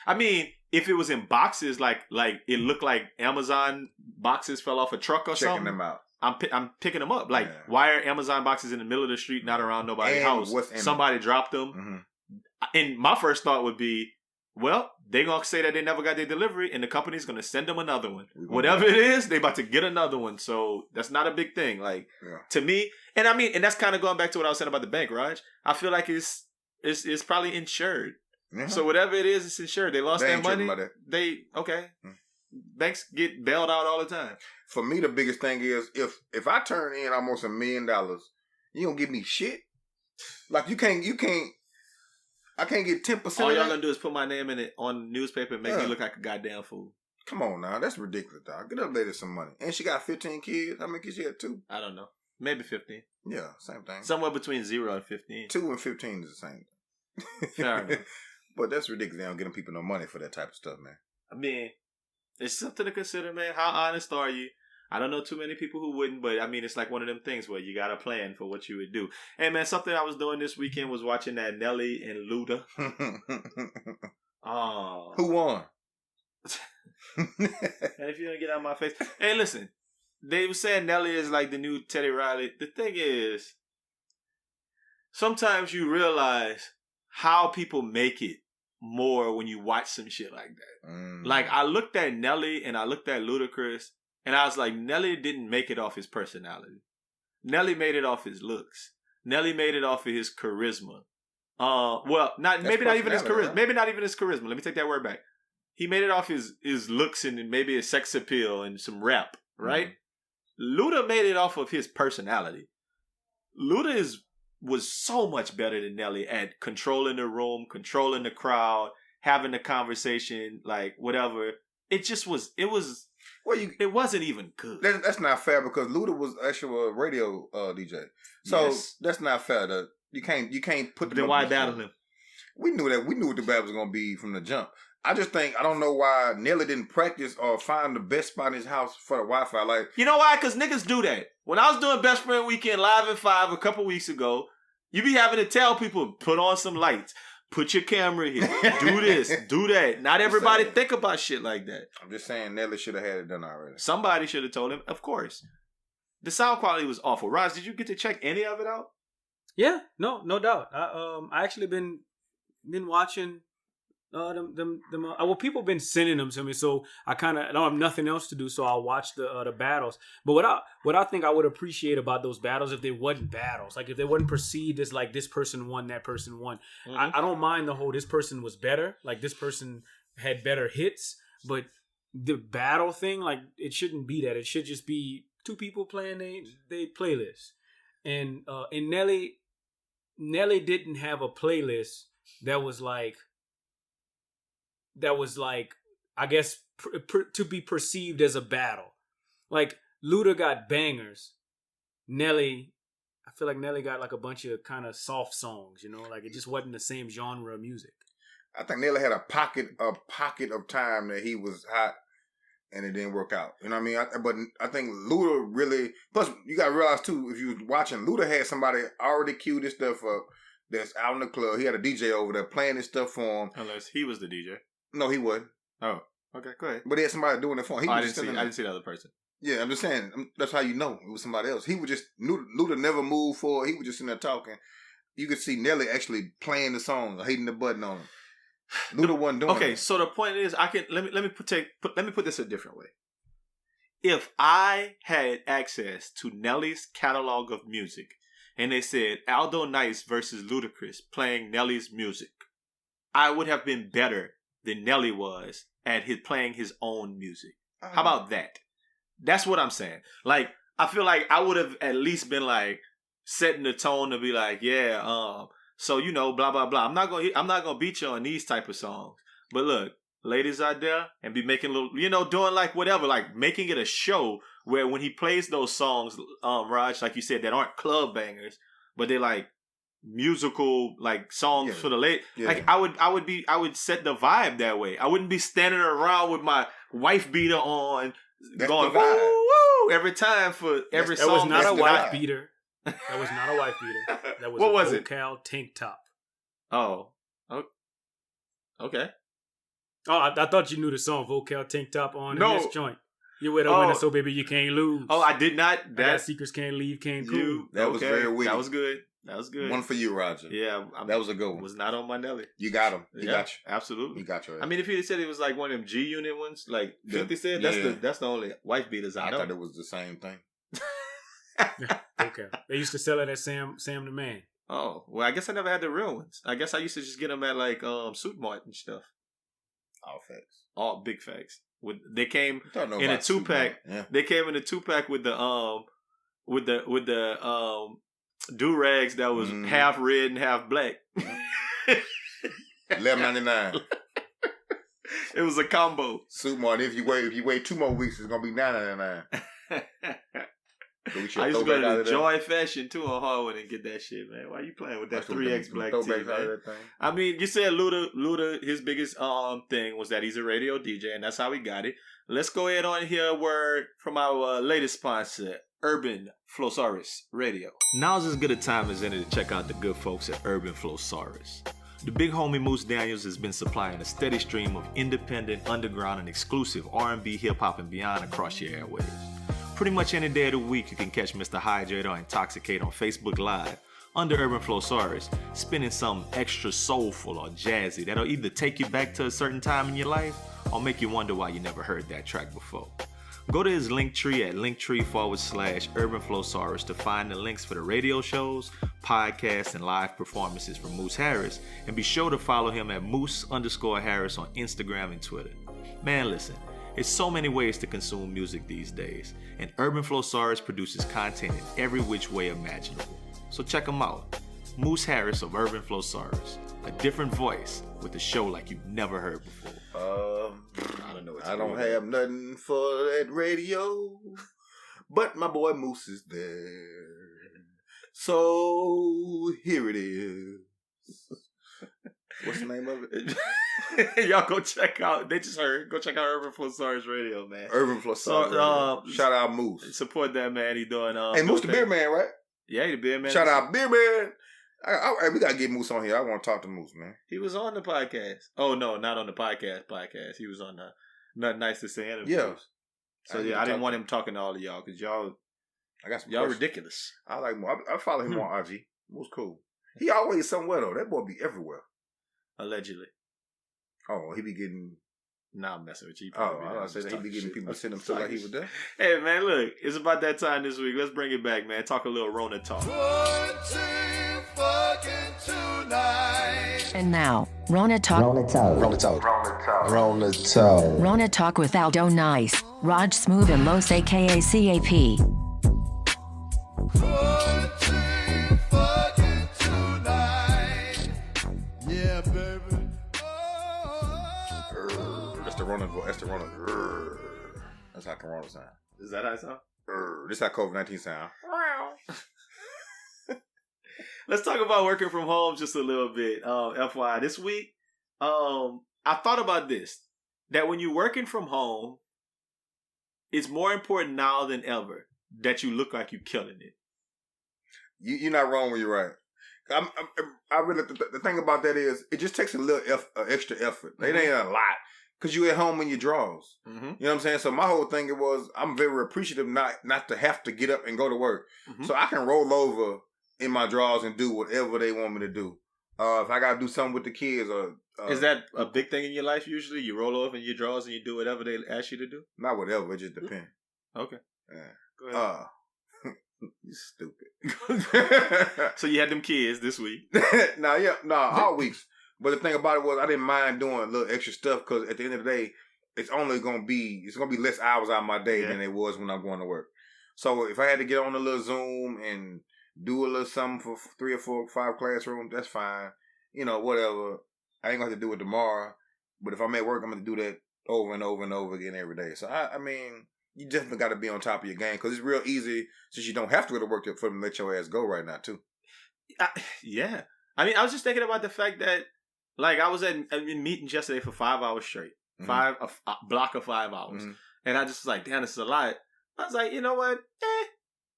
I mean, if it was in boxes, like it looked like Amazon boxes fell off a truck or Checking something. them out. I'm picking them up. Like, Yeah. why are Amazon boxes in the middle of the street, not around nobody's And house? what's in Somebody dropped them. Mm-hmm. And my first thought would be, well, they gonna say that they never got their delivery, and the company's gonna send them another one. Whatever it is, they about to get another one. So that's not a big thing. Like to me, and I mean, and that's kind of going back to what I was saying about the bank, Raj. I feel like it's probably insured. Yeah. So whatever it is, it's insured. They lost They their ain't tripping money. about Okay. Mm. Banks get bailed out all the time. For me, the biggest thing is if I turn in almost $1 million, you don't give me shit. Like you can't. I can't get 10%. All of y'all that. gonna do is put my name in it on newspaper and make me look like a goddamn fool. Come on now, that's ridiculous, dog. Get that lady some money, and she got 15 kids. How many kids she had? 2. I don't know. Maybe 15. Yeah, same thing. Somewhere between 0 and 15. 2 and 15 is the same. Fair enough. But that's ridiculous. They don't getting people no money for that type of stuff, man. I mean, it's something to consider, man. How honest are you? I don't know too many people who wouldn't, but I mean, it's like one of them things where you got a plan for what you would do. Hey, man, something I was doing this weekend was watching that Nelly and Luda. Oh. Who won? And if you don't get out of my face. Hey, listen. They were saying Nelly is like the new Teddy Riley. The thing is, sometimes you realize how people make it more when you watch some shit like that. Like, I looked at Nelly and I looked at Ludacris, and I was like, Nelly didn't make it off his personality. Nelly made it off his looks. Nelly made it off of his charisma. Well, maybe not even his charisma. Right? Maybe not even his charisma. Let me take that word back. He made it off his looks and maybe his sex appeal and some rap, right? Luda made it off of his personality. Luda was so much better than Nelly at controlling the room, controlling the crowd, having the conversation, like whatever. It just was. It wasn't even good. That's not fair because Luda was actually a radio DJ. So that's not fair. You can't put them. Then why battle him? We knew that. We knew what the battle was gonna be from the jump. I don't know why Nelly didn't practice or find the best spot in his house for the Wi-Fi. Like, you know why? Because niggas do that. When I was doing Best Friend Weekend Live at 5 a couple weeks ago, you be having to tell people, put on some lights, put your camera here, do this, do that. Not everybody think about shit like that. I'm just saying Nelly should have had it done already. Somebody should have told him, of course. The sound quality was awful. Raj, did you get to check any of it out? Yeah, no doubt. I actually been watching well, people been sending them to me, so I don't have nothing else to do, so I'll watch the battles. But what I think I would appreciate about those battles if they wasn't battles, like if they wasn't perceived as like this person won, that person won. Mm-hmm. I don't mind the whole this person was better, like this person had better hits, but the battle thing, like it shouldn't be that. It should just be two people playing they playlist. And Nelly didn't have a playlist that was like I guess to be perceived as a battle. Like Luda got bangers. Nelly, I feel like Nelly got like a bunch of kind of soft songs, like it just wasn't the same genre of music. I think Nelly had a pocket of time that he was hot and it didn't work out. You know what I mean? But I think Luda really. Plus, you got to realize too, if you was watching, Luda had somebody already queued this stuff up. That's out in the club. He had a DJ over there playing this stuff for him. Unless he was the DJ. No, he wasn't. Oh, okay, go ahead. But he had somebody doing it for him. I didn't see the other person. Yeah, I'm just saying. That's how you know it was somebody else. He would just Luda never moved forward. He was just in there talking. You could see Nelly actually playing the song, or hitting the button on him. Luda wasn't doing. Okay, so the point is, let me put this a different way. If I had access to Nelly's catalog of music, and they said Aldo NICE versus Ludacris playing Nelly's music, I would have been better than Nelly was at playing his own music. How about that? That's what I'm saying. Like, I feel like I would have at least been like setting the tone to be like, yeah, so you know, blah blah blah. I'm not gonna beat you on these type of songs. But look, ladies out there, and be making little, you know, doing like whatever, like making it a show where when he plays those songs, Raj, like you said, that aren't club bangers, but they're like musical like songs for the late. Yeah. Like I would set the vibe that way. I wouldn't be standing around with my wife beater on. That's going woo woo every time for every song. That was not a wife beater. That was not a wife beater. That was what a was vocal tank top. Oh, okay. Oh, I thought you knew the song "Vocal Tank Top" on this joint. You with a winner, so baby you can't lose. Oh, I did not. That secrets can't leave, can't cool. That was very witty. That was good. One for you, Roger. Yeah, that was a good one. Was not on my Nelly. You got him. He got you. Absolutely. He got you. I mean, if he said it was like one of them G Unit ones, like 50 said, that's the only wife beaters I know. I thought it was the same thing. Okay. They used to sell it at Sam the Man. Oh, well, I guess I never had the real ones. I guess I used to just get them at like Suit Mart and stuff. All facts. All big facts. They came in a 2-pack. Yeah. They came in a 2-pack with the do-rags that was half red and half black. $11.99. It was a combo. Suit Mart. If you wait 2 more weeks, it's gonna be $9.99. I used to go to the Joy Fashion too on Harwood and get that shit, man. Why you playing with that 3X black tee, man? I mean, you said Luda, his biggest thing was that he's a radio DJ, and that's how he got it. Let's go ahead on here a word from our latest sponsor, Urban Flowsaurus Radio. Now's as good a time as any to check out the good folks at Urban Flowsaurus. The big homie Moose Daniels has been supplying a steady stream of independent, underground, and exclusive R&B, hip-hop, and beyond across your airwaves. Pretty much any day of the week, you can catch Mr. Hydrate or Intoxicate on Facebook Live under Urban Flowsaurus, spinning something extra soulful or jazzy that'll either take you back to a certain time in your life or make you wonder why you never heard that track before. Go to his Linktree at Linktree/Urban Flowsaurus to find the links for the radio shows, podcasts, and live performances from Moose Harris, and be sure to follow him at Moose_Harris on Instagram and Twitter. Man, listen. It's so many ways to consume music these days, and Urban Flowsaurus produces content in every which way imaginable. So check them out. Moose Harris of Urban Flowsaurus, a different voice with a show like you've never heard before. I don't know. I don't have nothing for that radio, but my boy Moose is there. So here it is. What's the name of it? Y'all go check out. They just heard. Go check out Urban Flowsaurus Radio, man. Urban Flowsaurus. Shout out Moose. Support that man. He doing. Hey, Moose the beer man, right? Yeah, he the beer man. Shout out beer man. We gotta get Moose on here. I want to talk to Moose, man. He was on the podcast. Oh no, not on the podcast. He was on the Nothin NICE to say interviews. Yeah. So I didn't want him talking to all of y'all because y'all. I got some. Y'all ridiculous. I like Moose. I follow him on IG. Moose cool. He always somewhere though. That boy be everywhere. Allegedly. Oh, he be getting. Nah, I'm messing with you. I said he be getting people to send him feel like he was there. Hey man, look, it's about that time this week. Let's bring it back, man. Talk a little Rona talk. And now, Rona talk. Rona talk with Aldo NICE, Rog Smuve and Los, aka C.A.P. Yeah, baby. That's the Rona. That's how Corona sound. Is that how it sound? This how COVID-19 sound. Let's talk about working from home just a little bit. FYI, this week, I thought about this. That when you're working from home, it's more important now than ever that you look like you're killing it. You're not wrong when you're right. I really the thing about that is it just takes a little extra effort. It ain't a lot because you at home in your drawers. You know what I'm saying? So my whole thing was I'm very appreciative not to have to get up and go to work, so I can roll over in my drawers and do whatever they want me to do. If I gotta do something with the kids, or is that a big thing in your life? Usually, you roll over in your drawers and you do whatever they ask you to do. Not whatever, it just depends. Okay, go ahead. You stupid. So you had them kids this week? All weeks. But the thing about it was I didn't mind doing a little extra stuff because at the end of the day, it's gonna be less hours out of my day than it was when I'm going to work. So if I had to get on a little Zoom and do a little something for 3 or 4 or 5 classrooms, that's fine. You know, whatever. I ain't gonna have to do it tomorrow. But if I'm at work, I'm gonna do that over and over and over again every day. So I mean, you definitely got to be on top of your game because it's real easy since you don't have to go to work for them to let your ass go right now too. Yeah, I mean, I was just thinking about the fact that, like, I was in meetings yesterday for 5 hours straight, a block of 5 hours, and I just was like, damn, this is a lot. I was like, you know what?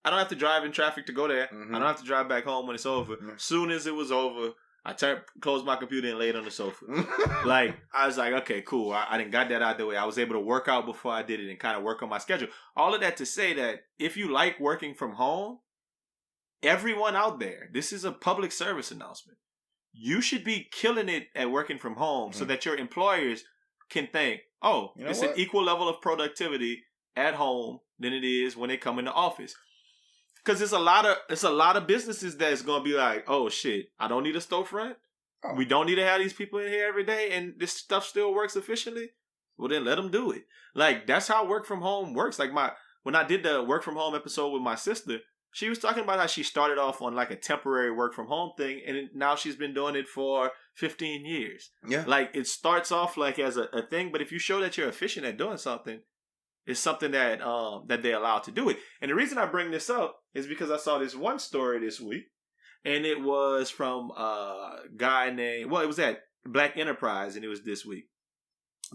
I don't have to drive in traffic to go there. I don't have to drive back home when it's over. Soon as it was over, I closed my computer and laid on the sofa. Like, I was like, okay, cool. I didn't got that out of the way. I was able to work out before I did it and kind of work on my schedule. All of that to say that if you like working from home, everyone out there, this is a public service announcement. You should be killing it at working from home so that your employers can think, oh, it's an equal level of productivity at home than it is when they come in the office. Because it's a lot of businesses that's gonna be like, oh shit, I don't need a storefront. We don't need to have these people in here every day, and this stuff still works efficiently. Well, then let them do it. Like, that's how work from home works. Like when I did the work from home episode with my sister, she was talking about how she started off on like a temporary work from home thing, and now she's been doing it for 15 years. Yeah, like it starts off like as a thing, but if you show that you're efficient at doing something, it's something that they're allowed to do it. And the reason I bring this up is because I saw this one story this week, and it was from a guy named, it was at Black Enterprise, and it was this week.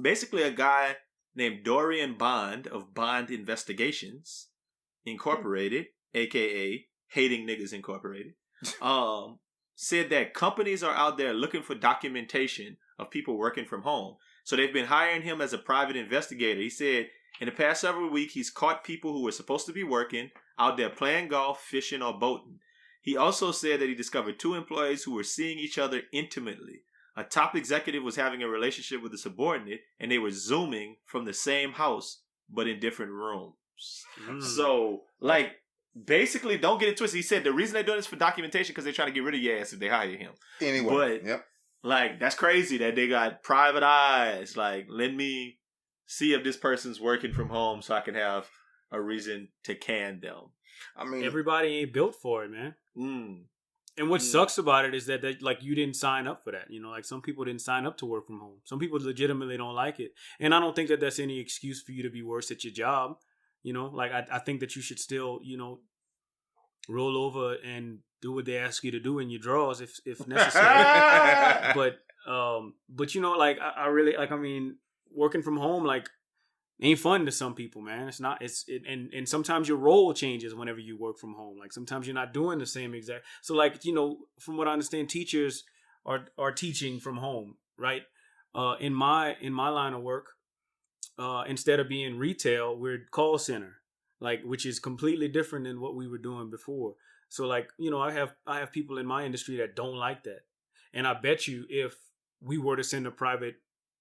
Basically, a guy named Dorian Bond of Bond Investigations Incorporated, aka Hating Niggas Incorporated, said that companies are out there looking for documentation of people working from home. So they've been hiring him as a private investigator. He said in the past several weeks, he's caught people who were supposed to be working out there playing golf, fishing, or boating. He also said that he discovered 2 employees who were seeing each other intimately. A top executive was having a relationship with a subordinate, and they were Zooming from the same house, but in different rooms. So, like, basically, don't get it twisted. He said the reason they're doing this for documentation because they're trying to get rid of your ass if they hire him. Anyway, but, like, that's crazy that they got private eyes. Like, let me see if this person's working from home so I can have a reason to can them. I mean, everybody ain't built for it, man. And what sucks about it is that like you didn't sign up for that. You know, like some people didn't sign up to work from home. Some people legitimately don't like it. And I don't think that that's any excuse for you to be worse at your job. You know, like I think that you should still, you know, roll over and do what they ask you to do in your drawers if necessary. But you know, like I really like. I mean, working from home like ain't fun to some people, man. It's not. And sometimes your role changes whenever you work from home. Like sometimes you're not doing the same exact. So like, you know, from what I understand, teachers are teaching from home, right? In my line of work, instead of being retail, we're call center, like, which is completely different than what we were doing before. So like, you know, I have people in my industry that don't like that, and I bet you if we were to send a private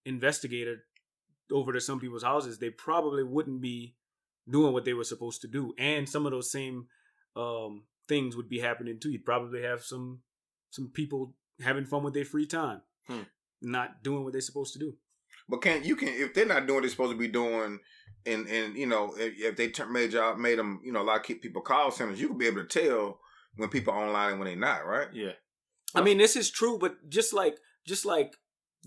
investigator over to some people's houses, they probably wouldn't be doing what they were supposed to do, and some of those same things would be happening too. You'd probably have some people having fun with their free time, not doing what they're supposed to do. But if they're not doing what they're supposed to be doing, and you know, if they made them, you know, a lot of people call centers, you could be able to tell when people are online and when they're not, right? Yeah. I mean, this is true, but just like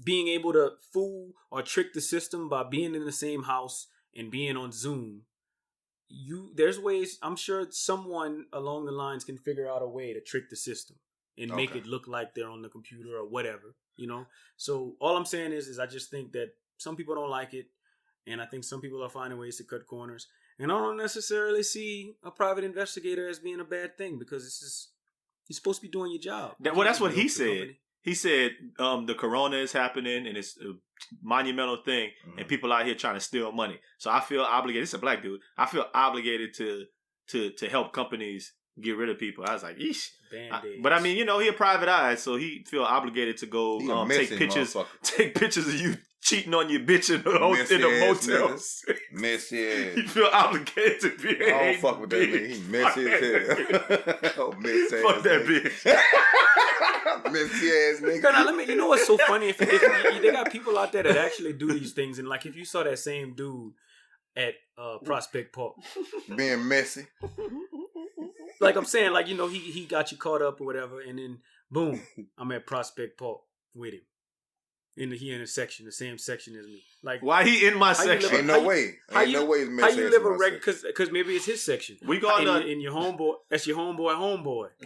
being able to fool or trick the system by being in the same house and being on Zoom, there's ways. I'm sure someone along the lines can figure out a way to trick the system and make it look like they're on the computer or whatever, you know? So all I'm saying is I just think that some people don't like it. And I think some people are finding ways to cut corners. And I don't necessarily see a private investigator as being a bad thing because it's just, you're supposed to be doing your job. Well, that's what he said. He said the corona is happening and it's a monumental thing and people out here trying to steal money. So I feel obligated. It's a black dude. I feel obligated to help companies get rid of people. I was like, yeesh. But I mean, you know, he a private eye, so he feel obligated to go take pictures of you cheating on your bitch in the motels. Messy ass. He feel obligated to be. I don't fuck with that nigga. He messy as hell. Oh, messy ass. Fuck that bitch. Messy ass nigga. Now, you know what's so funny? If they got people out there that actually do these things, and like if you saw that same dude at Prospect Park being messy. Like I'm saying, like, you know, he got you caught up or whatever, and then boom, I'm at Prospect Park with him. He in a section, the same section as me. Like, why he in my section? Ain't no way. Ain't no way. How you live a regular? Because maybe it's his section. We going in your homeboy. That's your homeboy.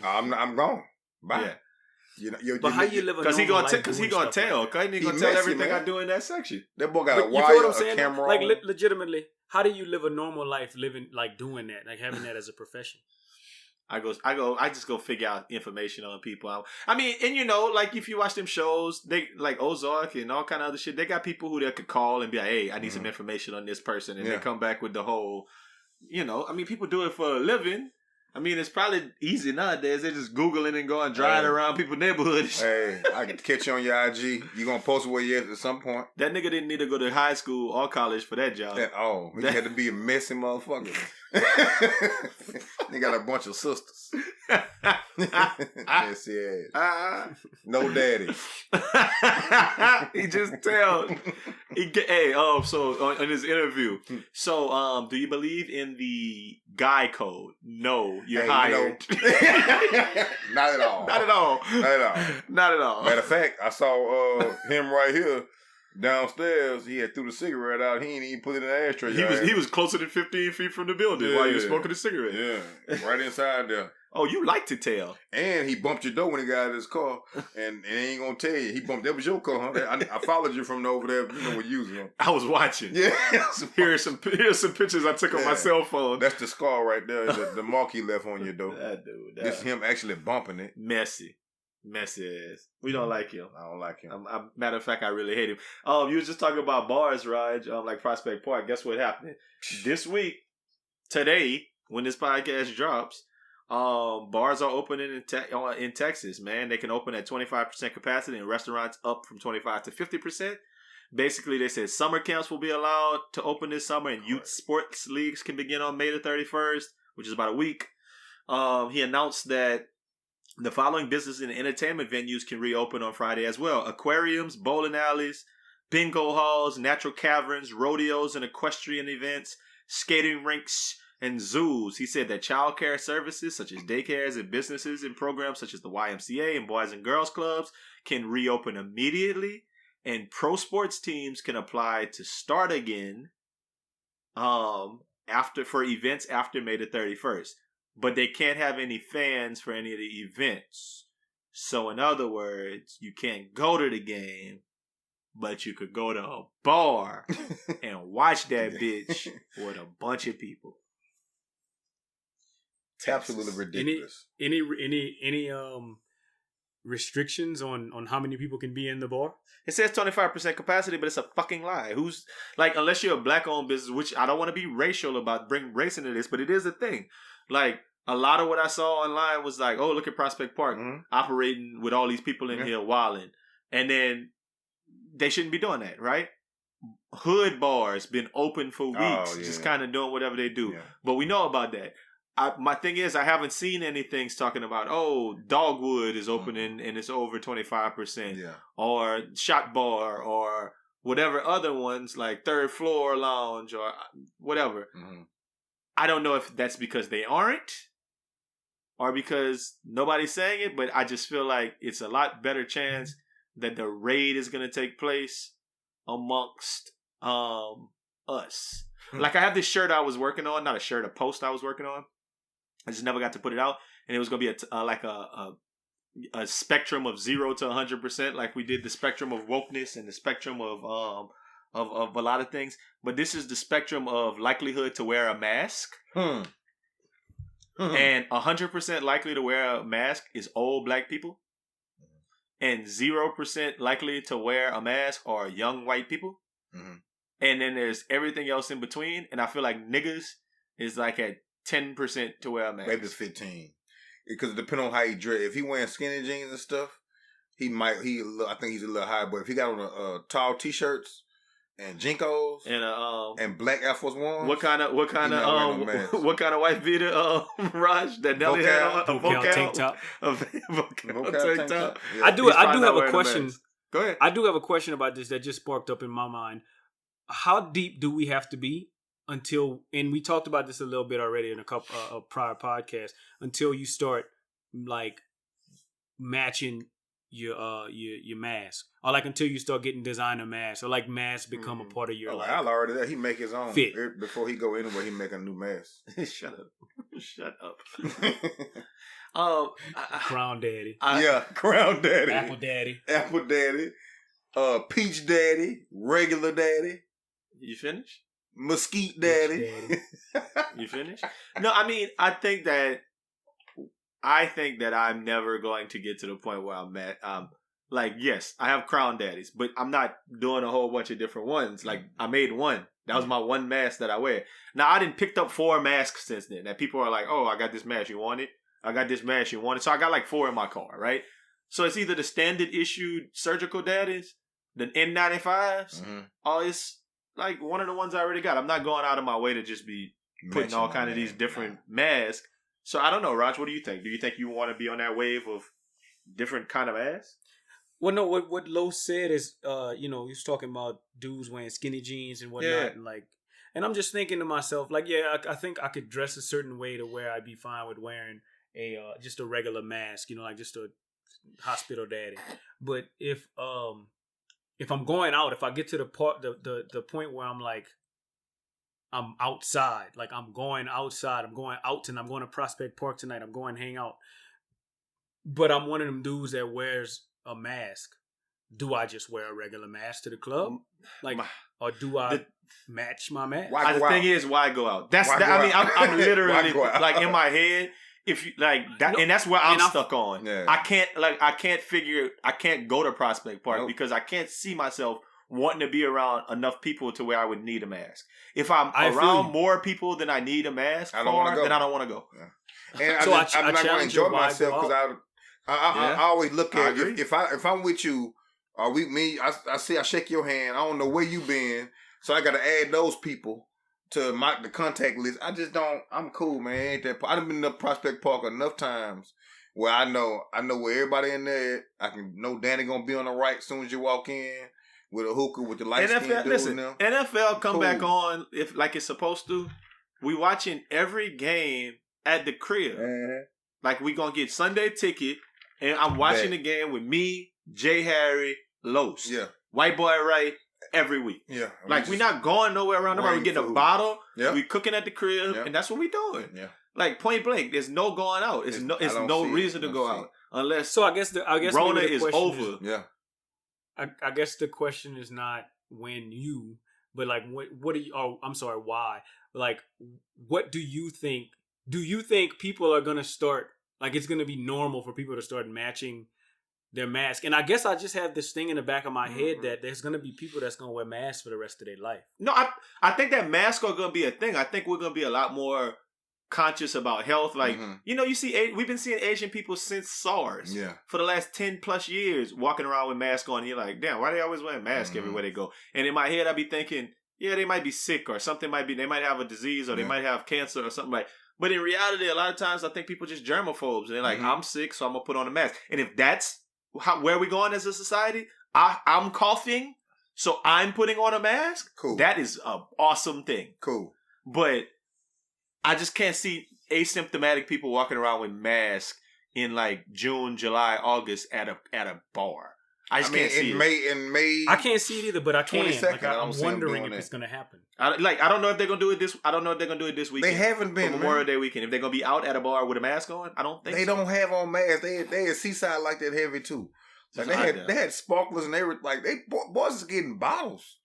I'm gone. Bye. Yeah. You know, but how you live a because he gonna tell. Like He gonna tell everything I do in that section. That boy got a you wire, feel what I'm saying? camera. Like legitimately, how do you live a normal life living like doing that, like having that as a profession? I just go figure out information on people. I mean, and you know, like if you watch them shows, they like Ozark and all kind of other shit. They got people who they could call and be like, "Hey, I need some information on this person," and they come back with the whole. You know, I mean, people do it for a living. I mean, it's probably easy nowadays. They're just Googling and going driving around people's neighborhoods. Hey, I can catch you on your IG. You gonna post where you at some point. That nigga didn't need to go to high school or college for that job. He had to be a messy motherfucker. He got a bunch of sisters. Messy ass. No daddy. He just tell. So on his interview. So, do you believe in the guy code? No, you're hired. Not at all. Not at all. Not at all. Not at all. Matter of fact, I saw him right here. Downstairs, he had threw the cigarette out. He ain't even put it in the ashtray. He was closer than 15 feet from the building while you were smoking a cigarette. Yeah, right inside there. Oh, you like to tell. And he bumped your door when he got out of his car, and he ain't gonna tell you. He bumped. That was your car, huh? I followed you from over there. You know what using them. I was watching. Yeah. Here's some pictures I took on my cell phone. That's the scar right there. The mark he left on your door. That dude. This is him actually bumping it. Messy ass. We don't like him. I don't like him. Matter of fact, I really hate him. You was just talking about bars, Raj, like Prospect Park. Guess what happened? This week, today, when this podcast drops, bars are opening in Texas, man. They can open at 25% capacity and restaurants up from 25 to 50%. Basically, they said summer camps will be allowed to open this summer and youth sports leagues can begin on May the 31st, which is about a week. He announced that the following business and entertainment venues can reopen on Friday as well. Aquariums, bowling alleys, bingo halls, natural caverns, rodeos and equestrian events, skating rinks, and zoos. He said that child care services such as daycares and businesses and programs such as the YMCA and Boys and Girls Clubs can reopen immediately. And pro sports teams can apply to start again for events after May the 31st. But they can't have any fans for any of the events. So in other words, you can't go to the game, but you could go to a bar and watch that bitch with a bunch of people. Absolutely ridiculous. Any restrictions on how many people can be in the bar? It says 25% capacity, but it's a fucking lie. Who's like, unless you're a black-owned business, which I don't want to be racial about, bring race into this, but it is a thing. Like, a lot of what I saw online was like, oh, look at Prospect Park operating with all these people in here wilding. And then they shouldn't be doing that, right? Hood bars been open for weeks, just kind of doing whatever they do. Yeah. But we know about that. My thing is, I haven't seen anything talking about, oh, Dogwood is opening and it's over 25%. Yeah. Or Shot Bar or whatever other ones like Third Floor Lounge or whatever. Mm-hmm. I don't know if that's because they aren't or because nobody's saying it, but I just feel like it's a lot better chance that the raid is going to take place amongst us. Like I have this shirt I was working on, not a shirt, a post I was working on. I just never got to put it out, and it was going to be a spectrum of 0 to 100%, like we did the spectrum of wokeness and the spectrum of of a lot of things, but this is the spectrum of likelihood to wear a mask. And 100% likely to wear a mask is old black people. And 0% likely to wear a mask are young white people. Mm-hmm. And then there's everything else in between. And I feel like niggas is like at 10% to wear a mask. Maybe it's 15. Because it depends on how he dress. If he wearing skinny jeans and stuff, I think he's a little high. But if he got on tall t-shirts and Jinkos and black Air Force Ones, what kind of white beater, Raj, that Nelly had on? A Vocal tank top. Vocal tank top. Yeah. I do have a question. Go ahead. I do have a question about this that just sparked up in my mind. How deep do we have to be until, and we talked about this a little bit already in a couple of prior podcasts, until you start like matching your mask, or like until you start getting designer masks, or like masks become a part of your life? Al already there. He make his own fit before he go anywhere. He make a new mask. Shut up. Crown Daddy. Crown Daddy. Apple Daddy. Apple Daddy. Peach Daddy. Regular Daddy. You finished? Mesquite Daddy. You finished? No, I mean, I think that I'm never going to get to the point where I'm at. Like, yes, I have Crown Daddies, but I'm not doing a whole bunch of different ones. Like, I made one. That was my one mask that I wear. Now, I didn't picked up 4 masks since then. That people are like, oh, I got this mask, you want it? I got this mask, you want it? So I got like 4 in my car, right? So it's either the standard issued surgical daddies, the N95s, or it's like one of the ones I already got. I'm not going out of my way to just be putting all kind of these different masks. So I don't know, Raj, what do you think? Do you think you want to be on that wave of different kind of ass? Well, no, what Los said is, he was talking about dudes wearing skinny jeans and whatnot, and I'm just thinking to myself, like, I think I could dress a certain way to where I'd be fine with wearing just a regular mask, like just a hospital daddy. But if I'm going out, if I get to the point where I'm like, I'm outside, like I'm going outside, I'm going out tonight, I'm going to Prospect Park tonight, I'm going to hang out, but I'm one of them dudes that wears a mask. Do I just wear a regular mask to the club? Or do I match my mask? The thing is, why go out? I'm literally like in my head, if you like that, and that's where I'm stuck on. Yeah. I can't go to Prospect Park because I can't see myself wanting to be around enough people to where I would need a mask. If I'm around more people than I need a mask then I don't want to go. Yeah. And I'm not going to enjoy myself because I always look at if I'm with you, or I see I shake your hand. I don't know where you been, so I got to add those people to the contact list. I just don't. I'm cool, man. Ain't that? I done been to Prospect Park enough times where I know where everybody in there. I can know Danny gonna be on the right as soon as you walk in with a hookah with the light skin dude. Listen, NFL come back on if like it's supposed to. We watching every game at the crib. Like we gonna get Sunday ticket. And I'm watching the game with me, Jay Harry, Los. Yeah. White boy right every week. Yeah. Like we not going nowhere around nobody. We getting a bottle. Yeah. We cooking at the crib. Yeah. And that's what we doing. Yeah. Like point blank, there's no going out. It's no reason to go out. Unless So I guess Rona is over. I guess the question is not when you, but like what do you why? Like what do you think? Do you think people are gonna start, like it's going to be normal for people to start matching their mask? And I guess I just have this thing in the back of my head that there's going to be people that's going to wear masks for the rest of their life. No, I think that masks are going to be a thing. I think we're going to be a lot more conscious about health. Like, we've been seeing Asian people since SARS for the last 10 plus years walking around with masks on. And you're like, damn, why are they always wearing masks everywhere they go? And in my head, I'd be thinking, yeah, they might be sick or something they might have a disease or they might have cancer or something like. But in reality, a lot of times I think people just germaphobes. And they're like, I'm sick, so I'm going to put on a mask. And if that's where we're going as a society, I'm coughing, so I'm putting on a mask. Cool. That is an awesome thing. Cool. But I just can't see asymptomatic people walking around with masks in like June, July, August at a bar. I can't see it. In May, I can't see it either, but I can. Like, I'm wondering if it's going to happen. I don't know if they're going to do it this. I don't know if they're going to do it this weekend. They haven't been Memorial Day weekend. If they're going to be out at a bar with a mask on, I don't think they don't have on masks. They at Seaside like that heavy too. Like they had sparklers and they were like boys is getting bottles.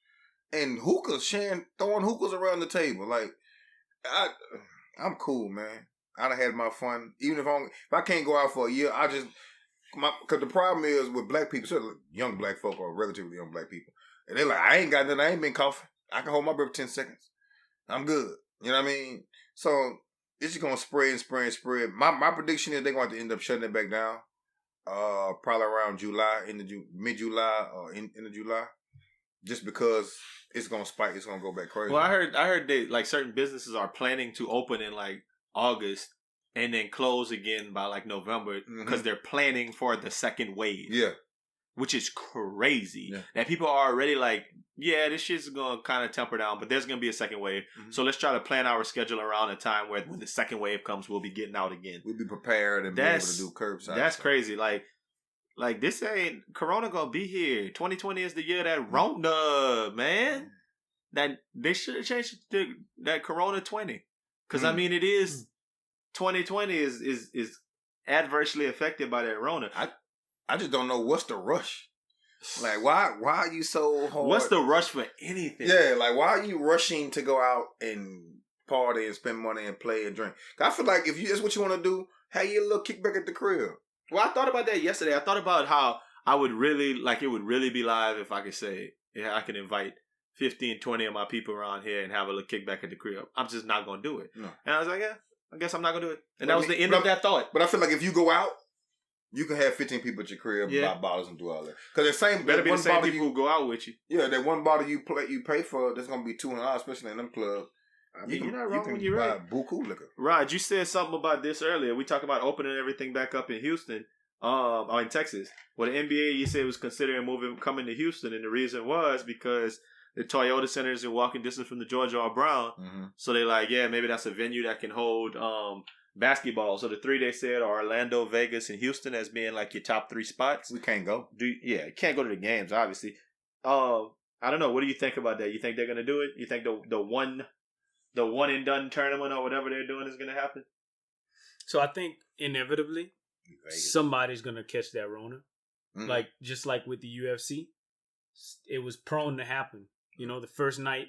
and hookahs, throwing hookahs around the table. Like, I'm cool, man. I done had my fun. Even if I can't go out for a year, because the problem is with black people, certainly young black folk or relatively young black people, and they're like, I ain't got nothing. I ain't been coughing. I can hold my breath for 10 seconds. I'm good. You know what I mean? So it's just gonna spread and spread and spread. My prediction is they're going to have to end up shutting it back down. Probably around July, mid-July or end of July, just because it's gonna spike. It's gonna go back crazy. Well, I heard they like certain businesses are planning to open in like August and then close again by like November because they're planning for the second wave. Yeah, which is crazy. Yeah. That people are already like, yeah, this shit's gonna kind of temper down, but there's gonna be a second wave. So let's try to plan our schedule around a time where when the second wave comes, we'll be getting out again. We'll be prepared and be able to do curbside. That's crazy. Like this ain't Corona gonna be here. 2020 is the year that Rona, man. That they should have changed that Corona 20, because I mean it is 2020 is adversely affected by that Rona. I just don't know what's the rush. Like why are you so hard? What's the rush for anything? Yeah, like why are you rushing to go out and party and spend money and play and drink? I feel like if that's what you want to do, have your little kickback at the crib. Well, I thought about that yesterday. I thought about how I would really it would really be live if I could say, yeah, I could invite 15, 20 of my people around here and have a little kickback at the crib. I'm just not going to do it. No. And I was like, yeah, I guess I'm not going to do it. And that was the end of that thought. But I feel like if you go out, you can have 15 people at your crib, buy bottles and do all that. Because better be the same people who go out with you. Yeah, that one bottle you pay for, that's going to be $200, especially in them clubs. I mean, you're not wrong when you're right. Buku liquor. Rod, you said something about this earlier. We talked about opening everything back up in Houston, or in Texas. Well, the NBA, you said, was considering coming to Houston, and the reason was because the Toyota Center is in walking distance from the George R. Brown. Mm-hmm. So they're like, yeah, maybe that's a venue that can hold basketball. So the three they said are Orlando, Vegas, and Houston as being like your top three spots. We can't go. You can't go to the games, obviously. I don't know. What do you think about that? You think they're gonna do it? You think the one and done tournament or whatever they're doing is gonna happen? So I think inevitably somebody's gonna catch that Rona. Mm-hmm. Like just like with the UFC, it was prone to happen. You know, the first night,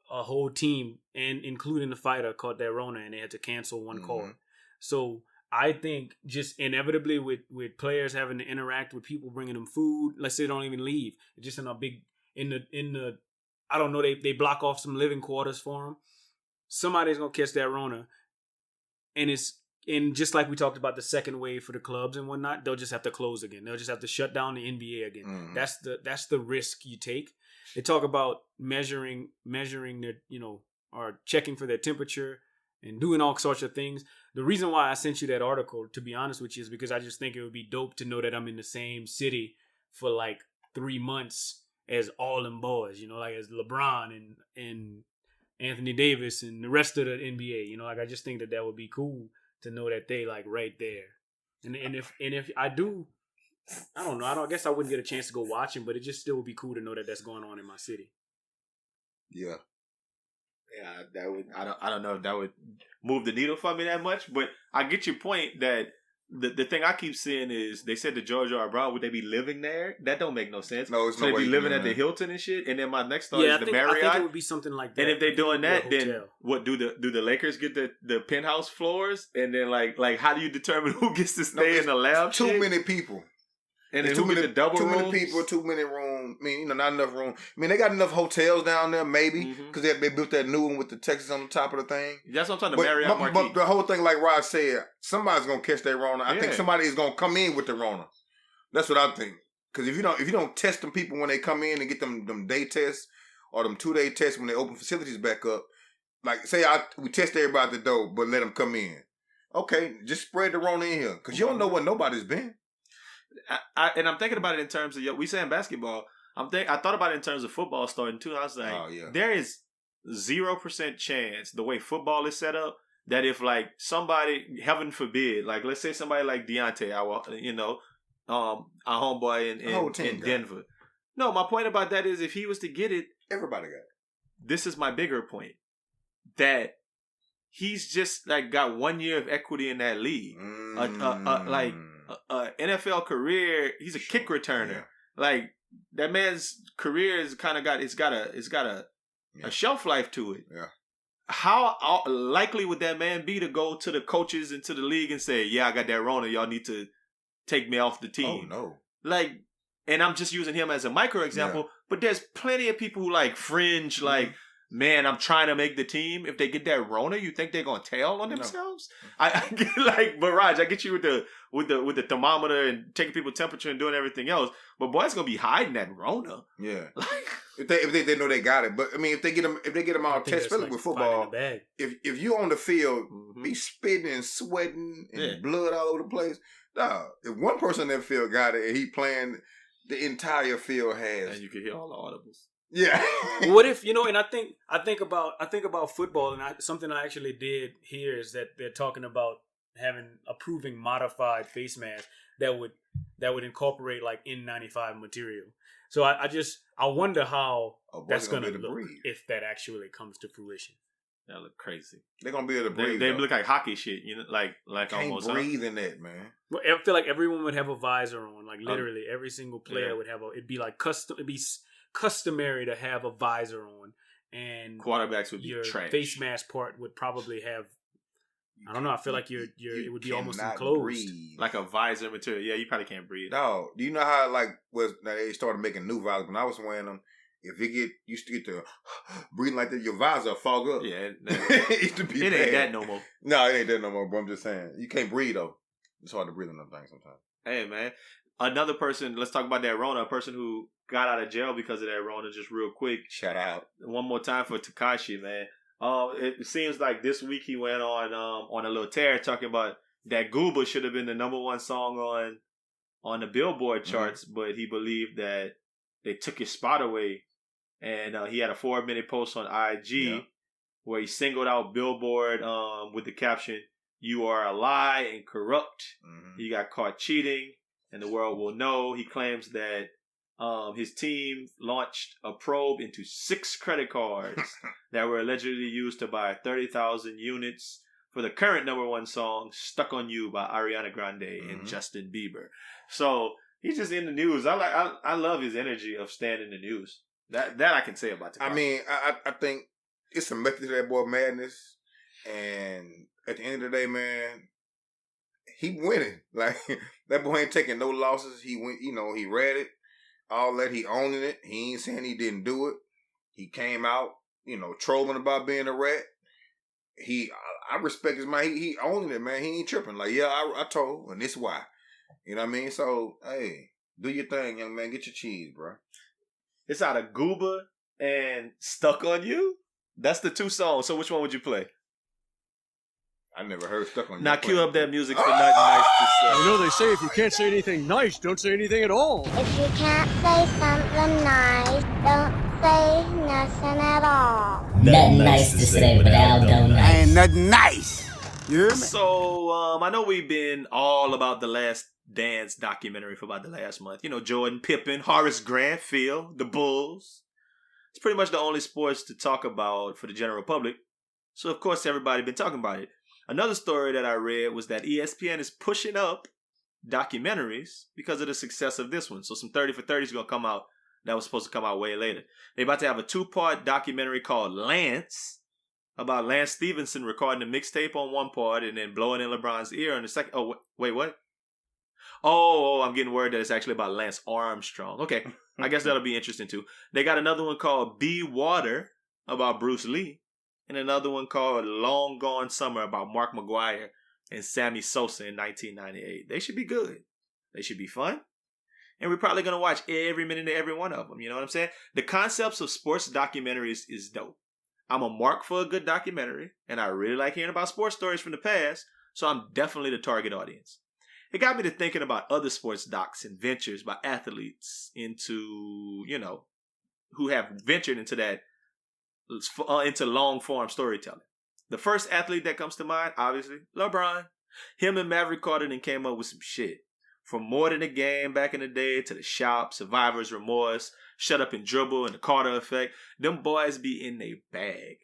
a whole team, and including the fighter, caught that Rona, and they had to cancel one card. So I think just inevitably with players having to interact with people bringing them food, let's say they don't even leave, just in a big in the I don't know, they block off some living quarters for them. Somebody's gonna catch that Rona, and just like we talked about the second wave for the clubs and whatnot, they'll just have to close again. They'll just have to shut down the NBA again. Mm-hmm. That's the risk you take. They talk about measuring their, or checking for their temperature and doing all sorts of things. The reason why I sent you that article, to be honest with you, is because I just think it would be dope to know that I'm in the same city for like 3 months as all them boys, like as LeBron and Anthony Davis and the rest of the NBA. I just think that would be cool to know that they like right there. And if I do, I don't know. I guess I wouldn't get a chance to go watch him, but it just still would be cool to know that that's going on in my city. Yeah. Yeah, that would. I don't know if that would move the needle for me that much, but I get your point that the thing I keep seeing is they said the George R. Brown, would they be living there? That don't make no sense. No, it's so no way they be living at the Hilton and shit. And then my next thought is the Marriott. I think it would be something like that. And if they're doing that, then what do the Lakers get the penthouse floors? And then like how do you determine who gets to stay in the lab? Too many people. And then who get the double rooms? Too many people, too many rooms. I mean, not enough room. I mean, they got enough hotels down there, maybe, because they built that new one with the Texas on the top of the thing. That's what I'm talking about, Marriott Marquis. But the whole thing, like Rod said, somebody's going to catch that Rona. I think somebody is going to come in with the Rona. That's what I think. Because if you don't test them people when they come in and get them day tests or them 2-day tests when they open facilities back up, like say we test everybody at the door, but let them come in. Okay, just spread the Rona in here. Because you don't know what nobody's been. And I'm thinking about it in terms of we saying basketball. I thought about it in terms of football starting too. I was like, there is 0% chance the way football is set up that if like somebody, heaven forbid, like let's say somebody like Deontay, our homeboy in Denver. No, my point about that is if he was to get it, everybody got it. This is my bigger point, that he's just like got 1 year of equity in that league, NFL career. He's a kick returner. Yeah. Like that man's career is kind of got a shelf life to it. Yeah. How likely would that man be to go to the coaches and to the league and say, "Yeah, I got that Rona. Y'all need to take me off the team." Oh no. Like, and I'm just using him as a micro example, but there's plenty of people who like fringe, like, man, I'm trying to make the team. If they get that Rona, you think they're gonna tail on themselves? I get like, but Raj, I get you with the thermometer and taking people's temperature and doing everything else. But boy, it's gonna be hiding that Rona. Yeah. Like, if they know they got it, but I mean, if they get them all test, especially with football, if you on the field, be spitting and sweating and blood all over the place. Nah, if one person in that field got it and he playing, the entire field has. And you can hear all the audibles. Yeah. What if, and I think about football, and something I actually did hear is that they're talking about approving modified face masks that would incorporate like N95 material. So I wonder how that's gonna look if that actually comes to fruition. That look crazy. They're gonna be able to breathe. They look like hockey shit, like can't almost breathe in that, man. Well, I feel like everyone would have a visor on, like literally every single player would have it'd be customary to have a visor on, and quarterbacks would be your trash. Face mask part would probably have. I don't know. I feel like it would be almost enclosed, breathe. Like a visor material. Yeah, you probably can't breathe. No, do you know how now they started making new visors? When I was wearing them, if you used to get to breathing like that, your visor fog up. Yeah, it used to be. It ain't that no more. No, it ain't that no more. But I'm just saying, you can't breathe though. It's hard to breathe on them things sometimes. Hey man, another person. Let's talk about that Rona. A person who got out of jail because of that Rona. Just real quick. Shout out one more time for Tekashi, man. It seems like this week he went on a little tear talking about that Gooba should have been the #1 song on the Billboard charts, but he believed that they took his spot away. And he had a 4-minute post on IG where he singled out Billboard with the caption, "You are a lie and corrupt. You got caught cheating and the world will know." He claims that his team launched a probe into 6 credit cards that were allegedly used to buy 30,000 units for the current #1 song, "Stuck on You" by Ariana Grande and Justin Bieber. So he's just in the news. I love his energy of staying in the news. That I can say about Tekashi. I mean, I think it's a method to that boy madness, and at the end of the day, man, he winning. Like, that boy ain't taking no losses. He went, he read it, all that. He owning it. He ain't saying he didn't do it. He came out, trolling about being a rat. I respect his man. He owning it, man. He ain't tripping. Like, yeah, I told, and this why. You know what I mean? So, hey, do your thing, young man. Get your cheese, bro. It's out of Gooba and "Stuck on You." That's the 2 songs. So which one would you play? I never heard "Stuck on You." Now cue up that music for Nothin NICE to say. They say if you can't say anything nice, don't say anything at all. If you can't say something nice, don't say nothing at all. Nothing nice to say, but Aldo NICE. Ain't nothing nice. You hear me? So I know we've been all about the Last Dance documentary for about the last month. Jordan, Pippen, Horace Grant, Phil, the Bulls. It's pretty much the only sports to talk about for the general public. So of course everybody been talking about it. Another story that I read was that ESPN is pushing up documentaries because of the success of this one. So some 30 for 30 is going to come out. That was supposed to come out way later. They're about to have a 2-part documentary called Lance about Lance Stevenson recording a mixtape on one part and then blowing in LeBron's ear on the second. Oh, wait, what? Oh, I'm getting word that it's actually about Lance Armstrong. Okay, I guess that'll be interesting too. They got another one called Be Water about Bruce Lee, and another one called Long Gone Summer about Mark McGuire and Sammy Sosa in 1998. They should be good. They should be fun. And we're probably going to watch every minute of every one of them. You know what I'm saying? The concepts of sports documentaries is dope. I'm a mark for a good documentary, and I really like hearing about sports stories from the past, so I'm definitely the target audience. It got me to thinking about other sports docs and ventures by athletes into, who have ventured into that, into long form storytelling. The first athlete that comes to mind, obviously, LeBron. Him and Maverick Carter came up with some shit. From More Than a Game back in the day to The Shop, Survivor's Remorse, Shut Up and Dribble, and The Carter Effect. Them boys be in their bag.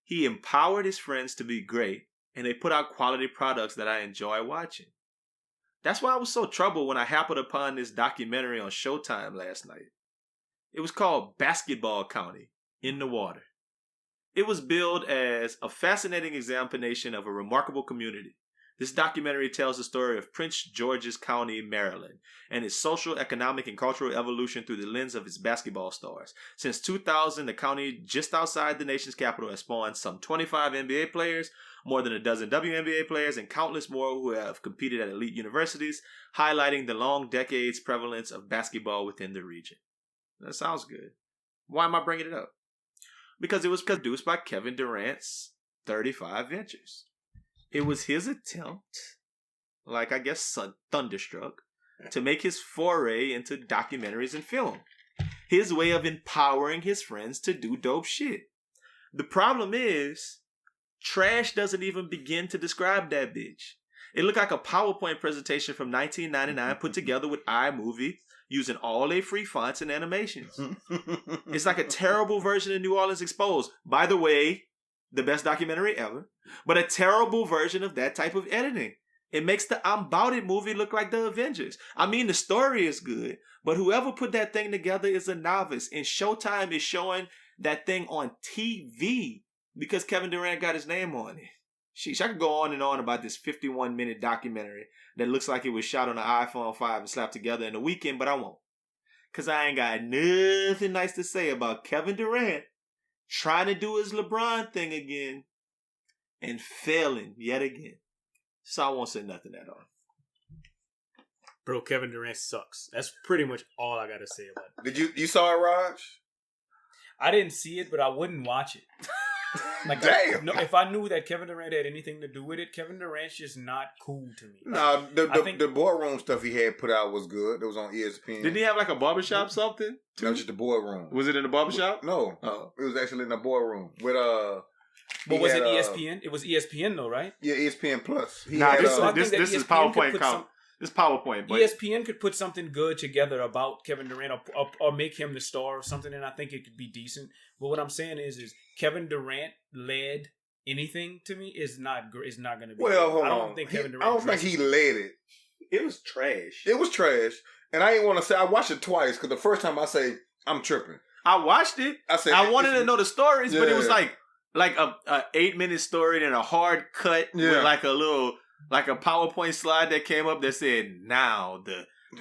He empowered his friends to be great, and they put out quality products that I enjoy watching. That's why I was so troubled when I happened upon this documentary on Showtime last night. It was called Basketball County in the Water. It was billed as a fascinating examination of a remarkable community. This documentary tells the story of Prince George's County, Maryland, and its social, economic, and cultural evolution through the lens of its basketball stars. Since 2000, the county just outside the nation's capital has spawned some 25 NBA players, more than a dozen WNBA players, and countless more who have competed at elite universities, highlighting the long decades prevalence of basketball within the region. That sounds good. Why am I bringing it up? Because it was produced by Kevin Durant's 35 Ventures. It was his attempt, like I guess Thunderstruck, to make his foray into documentaries and film. His way of empowering his friends to do dope shit. The problem is, trash doesn't even begin to describe that bitch. It looked like a PowerPoint presentation from 1999 put together with iMovie using all their free fonts and animations. It's like a terrible version of New Orleans Exposed. By the way, the best documentary ever, but a terrible version of that type of editing. It makes the I'm Bout It movie look like the Avengers. I mean, the story is good, but whoever put that thing together is a novice, and Showtime is showing that thing on TV because Kevin Durant got his name on it. Sheesh, I could go on and on about this 51-minute documentary that looks like it was shot on an iPhone 5 and slapped together in a weekend, but I won't. Because I ain't got nothing nice to say about Kevin Durant trying to do his LeBron thing again and failing yet again. So I won't say nothing at all. Bro, Kevin Durant sucks. That's pretty much all I got to say about it. Did you saw it, Raj? I didn't see it, but I wouldn't watch it. Like, damn. If I knew that Kevin Durant had anything to do with it, Kevin Durant's just not cool to me. No, the boardroom stuff he had put out was good. It was on ESPN. Didn't he have like a barbershop something? No, just the boardroom. Was it in the barbershop? No. Oh. It was actually in the boardroom. With But was it ESPN? It was ESPN though, right? Yeah, ESPN Plus. This is PowerPoint count. This PowerPoint. But ESPN could put something good together about Kevin Durant or make him the star or something, and I think it could be decent. But what I'm saying is Kevin Durant led anything to me is not going to be. Well, hold on. I don't think Kevin Durant. I don't think he led it. It was trash. It was trash, and I ain't want to say I watched it twice because the first time I say I'm tripping. I watched it. I wanted to know the stories, but it was like a 8-minute story and a hard cut with like a PowerPoint slide that came up that said, now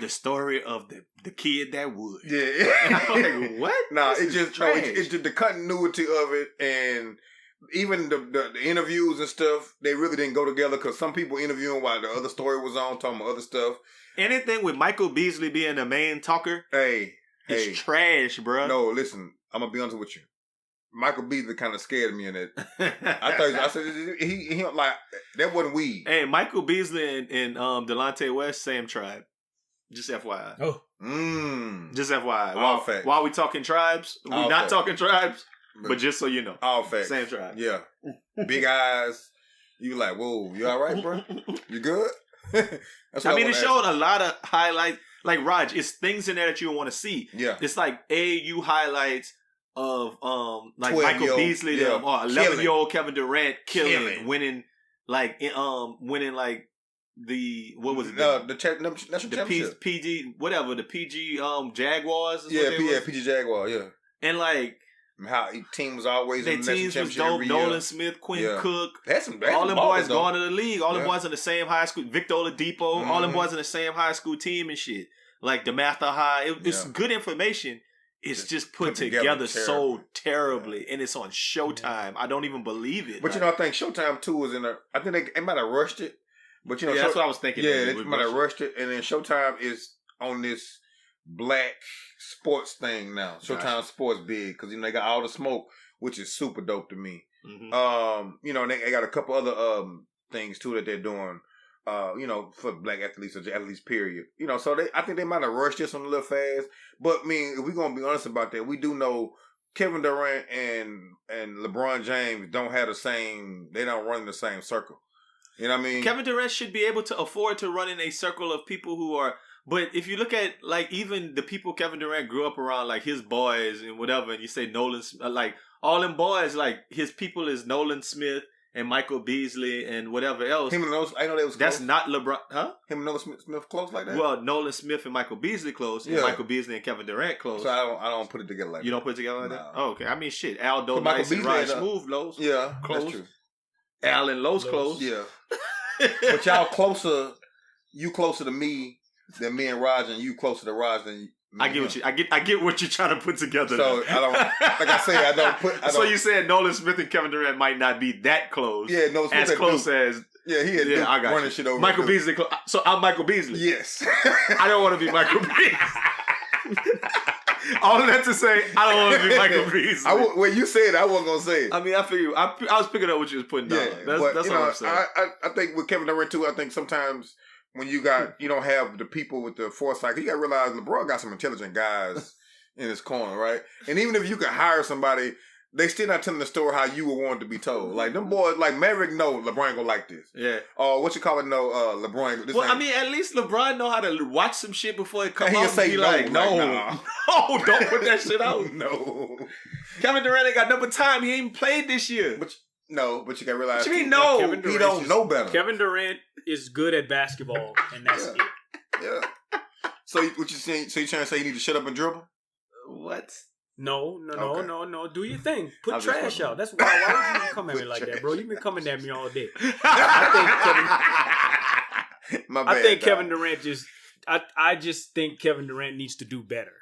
the story of the kid that would. Yeah. And I'm like, what? Nah, it's just the continuity of it, and even the interviews and stuff, they really didn't go together because some people interviewing while the other story was on, talking about other stuff. Anything with Michael Beasley being the main talker, it's trash, bro. No, listen, I'm gonna be honest with you. Michael Beasley kind of scared me in it. I said he like that wasn't weed. Hey, Michael Beasley and Delonte West, same tribe. Just FYI. Oh, just FYI. All facts. While we talking tribes, we're not facts. talking tribes, but just so you know, all facts. Same tribe. Yeah, big eyes. You like, whoa, you all right, bro? You good? It showed a lot of highlights. Like Raj, it's things in there that you want to see. Yeah, it's like AAU highlights of like Michael Beasley, or 11-year-old Kevin Durant winning like the what was it? The PG whatever the PG Jaguars. PG Jaguar. Yeah, and like how team was always their in the teams was dope. Nolan Smith, Quinn Cook, all them boys going to the league. All them boys in the same high school. Victor Oladipo, all them boys in the same high school team and shit. Like the DeMatha High. It's good information. It's just put together so terribly, and it's on Showtime. I don't even believe it. But I think Showtime too was in there. I think they might have rushed it. But that's what I was thinking. Yeah, they might have rushed it, and then Showtime is on this black sports thing now. Showtime Sports big because they got All the Smoke, which is super dope to me. Mm-hmm. And they got a couple other things too that they're doing. For black athletes or athletes, period. So I think they might have rushed this one a little fast. But I mean, if we're gonna be honest about that, we do know Kevin Durant and LeBron James don't have the same. They don't run in the same circle. You know what I mean? Kevin Durant should be able to afford to run in a circle of people who are. But if you look at like even the people Kevin Durant grew up around, like his boys and whatever, and you say Nolan, like all them boys, like his people is Nolan Smith and Michael Beasley and whatever else. Him and those, I know they was close. That's not LeBron, huh? Him and Nolan Smith close like that? Well, Nolan Smith and Michael Beasley close, and Michael Beasley and Kevin Durant close. So I don't put it together like that. You don't put it together like that? Oh, okay. I mean, shit. Aldo So Michael Nice and Beasley Rog Smuve, Los. Yeah, close. that's true. Al and Los close. Yeah. But y'all closer, you closer to me than me and Raj, and you closer to Raj than me. I get what you're trying to put together. So I don't, like I say, I don't put. So you said Nolan Smith and Kevin Durant might not be that close. Yeah, Nolan Smith as close Duke. as. Yeah, he had I got running you. shit over. Michael Beasley. So I'm Michael Beasley. Yes. I don't want to be Michael Beasley. All that to say, I don't want to be Michael Beasley. When you said it, I wasn't gonna say it. I mean, I figure I was picking up what you was putting down. That's but, what I'm saying. I think with Kevin Durant too. I think sometimes when you don't have the people with the foresight, you got to realize LeBron got some intelligent guys in his corner, right? And even if you could hire somebody, they still not telling the story how you would want it to be told. Like them boys, like Maverick, know LeBron gonna like this. Yeah. What you call it? No, LeBron. This I mean, at least LeBron know how to watch some shit before it comes out. He'll say be no, like, no, nah. no, don't put that shit out. No. Kevin Durant ain't got number time. He ain't even played this year. But you gotta realize. What you mean no? Kevin He Durant don't know better. Kevin Durant is good at basketball, and that's it. Yeah. So what you saying? So you trying to say you need to shut up and dribble? What? No. Do your thing. Put I'm just trash fucking out. That's why would you even come at me like that, bro? You've been coming at me all day. I think Kevin Durant I just think Kevin Durant needs to do better.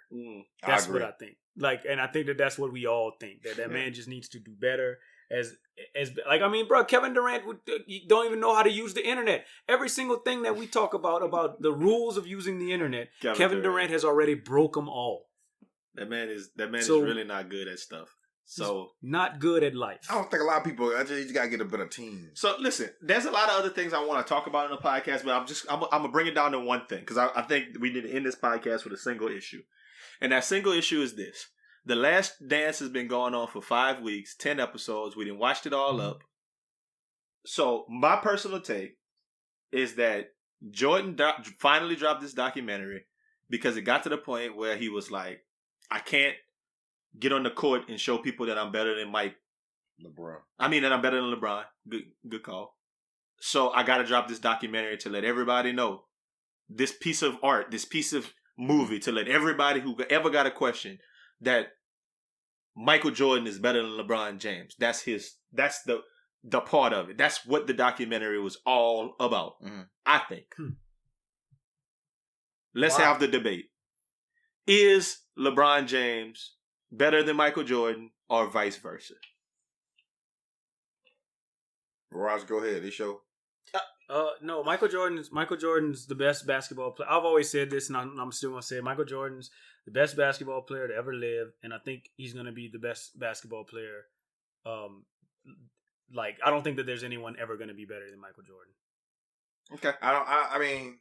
That's what I think. Like, and I think that's what we all think, that man just needs to do better. Bro, Kevin Durant don't even know how to use the internet. Every single thing that we talk about the rules of using the internet, Kevin Durant has already broke them all. That man is really not good at stuff. So not good at life. I don't think a lot of people. You just gotta get a better team. So listen, there's a lot of other things I want to talk about in the podcast, but I'm gonna bring it down to one thing because I think we need to end this podcast with a single issue, and that single issue is this: The Last Dance has been going on for 5 weeks, 10 episodes. We didn't watch it all up. So my personal take is that Jordan finally dropped this documentary because it got to the point where he was like, I can't get on the court and show people that I'm better than LeBron. I mean that I'm better than LeBron. Good call. So I got to drop this documentary to let everybody know this piece of art, this piece of movie, to let everybody who ever got a question that Michael Jordan is better than LeBron James. That's the part of it. That's what the documentary was all about. I think. Let's have the debate. Is LeBron James better than Michael Jordan or vice versa? Raj, go ahead. It's your... No, Michael Jordan's the best basketball player. I've always said this, and I'm still gonna say it. Michael Jordan's the best basketball player to ever live, and I think he's gonna be the best basketball player. I don't think that there's anyone ever gonna be better than Michael Jordan. Okay. I mean,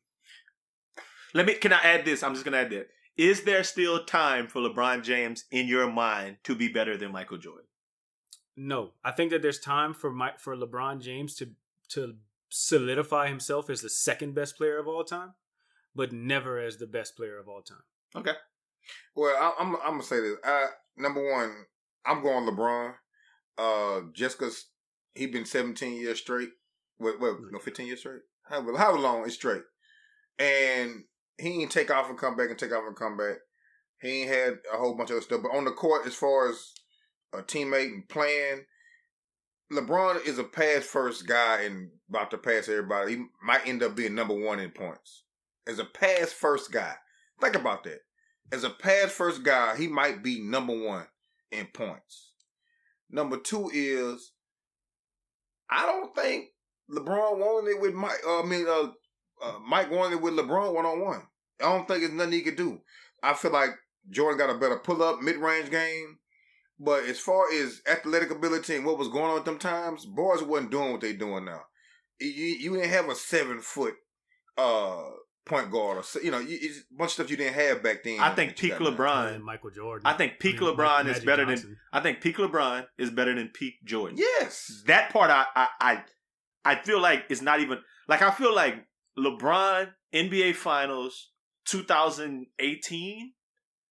can I add this? I'm just gonna add that. Is there still time for LeBron James in your mind to be better than Michael Jordan? No, I think that there's time for LeBron James to solidify himself as the second best player of all time, but never as the best player of all time. Okay. Well, I'm gonna say this. Number one, I'm going LeBron. Just because he's been 17 years straight. 15 years straight. However long it's straight, and he ain't take off and come back and take off and come back. He ain't had a whole bunch of other stuff, but on the court, as far as a teammate and playing, LeBron is a pass first guy and about to pass everybody. He might end up being number one in points. As a pass first guy. Think about that. As a pass first guy, he might be number one in points. Number two is, I don't think LeBron wanted it with Mike. Mike wanted it with LeBron one-on-one. I don't think it's nothing he could do. I feel like Jordan got a better pull-up, mid-range game. But as far as athletic ability and what was going on at them times, boys wasn't doing what they doing now. You didn't have a 7-foot point guard, or it's a bunch of stuff you didn't have back then. I think peak LeBron, Michael Jordan. I think peak LeBron is better Johnson. I think peak LeBron is better than peak Jordan. Yes, that part I feel like is not even like I feel like LeBron NBA Finals 2018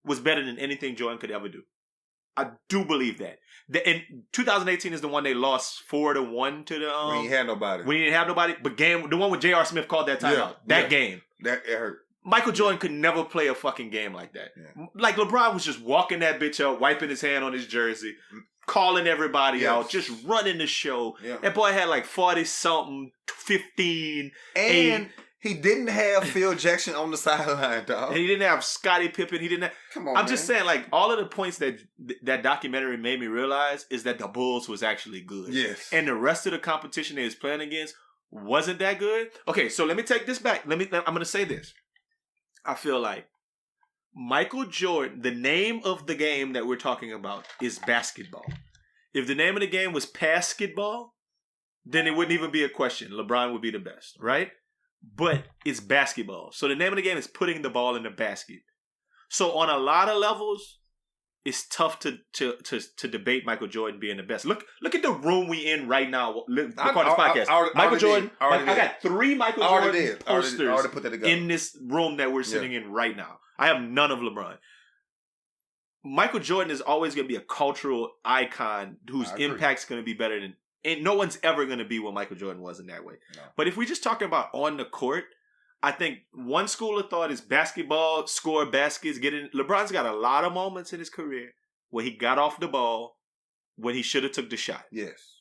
was better than anything Jordan could ever do. I do believe that. And 2018 is the one they lost 4-1 to the. We ain't had nobody. We didn't have nobody. But the one with J.R. Smith called that timeout. That game. That it hurt. Michael Jordan could never play a fucking game like that. Yeah. Like LeBron was just walking that bitch up, wiping his hand on his jersey, calling everybody out, just running the show. Yeah. That boy had like 40-something, 15, and 8. He didn't have Phil Jackson on the sideline, dog. And he didn't have Scottie Pippen. He didn't have... Come on, I'm just saying, like, all of the points that documentary made me realize is that the Bulls was actually good. Yes. And the rest of the competition they was playing against wasn't that good. Okay, so let me take this back. I'm going to say this. I feel like Michael Jordan, the name of the game that we're talking about is basketball. If the name of the game was basketball, then it wouldn't even be a question. LeBron would be the best, right? But it's basketball. So the name of the game is putting the ball in the basket. So on a lot of levels, it's tough to debate Michael Jordan being the best. Look at the room we in right now. Look on this podcast. Michael Jordan. I got 3 Michael Jordan posters in this room that we're sitting in right now. I have none of LeBron. Michael Jordan is always going to be a cultural icon whose impact's going to be better than... And no one's ever going to be what Michael Jordan was in that way. No. But if we just talking about on the court, I think one school of thought is basketball, score baskets, LeBron's got a lot of moments in his career where he got off the ball when he should have took the shot. Yes.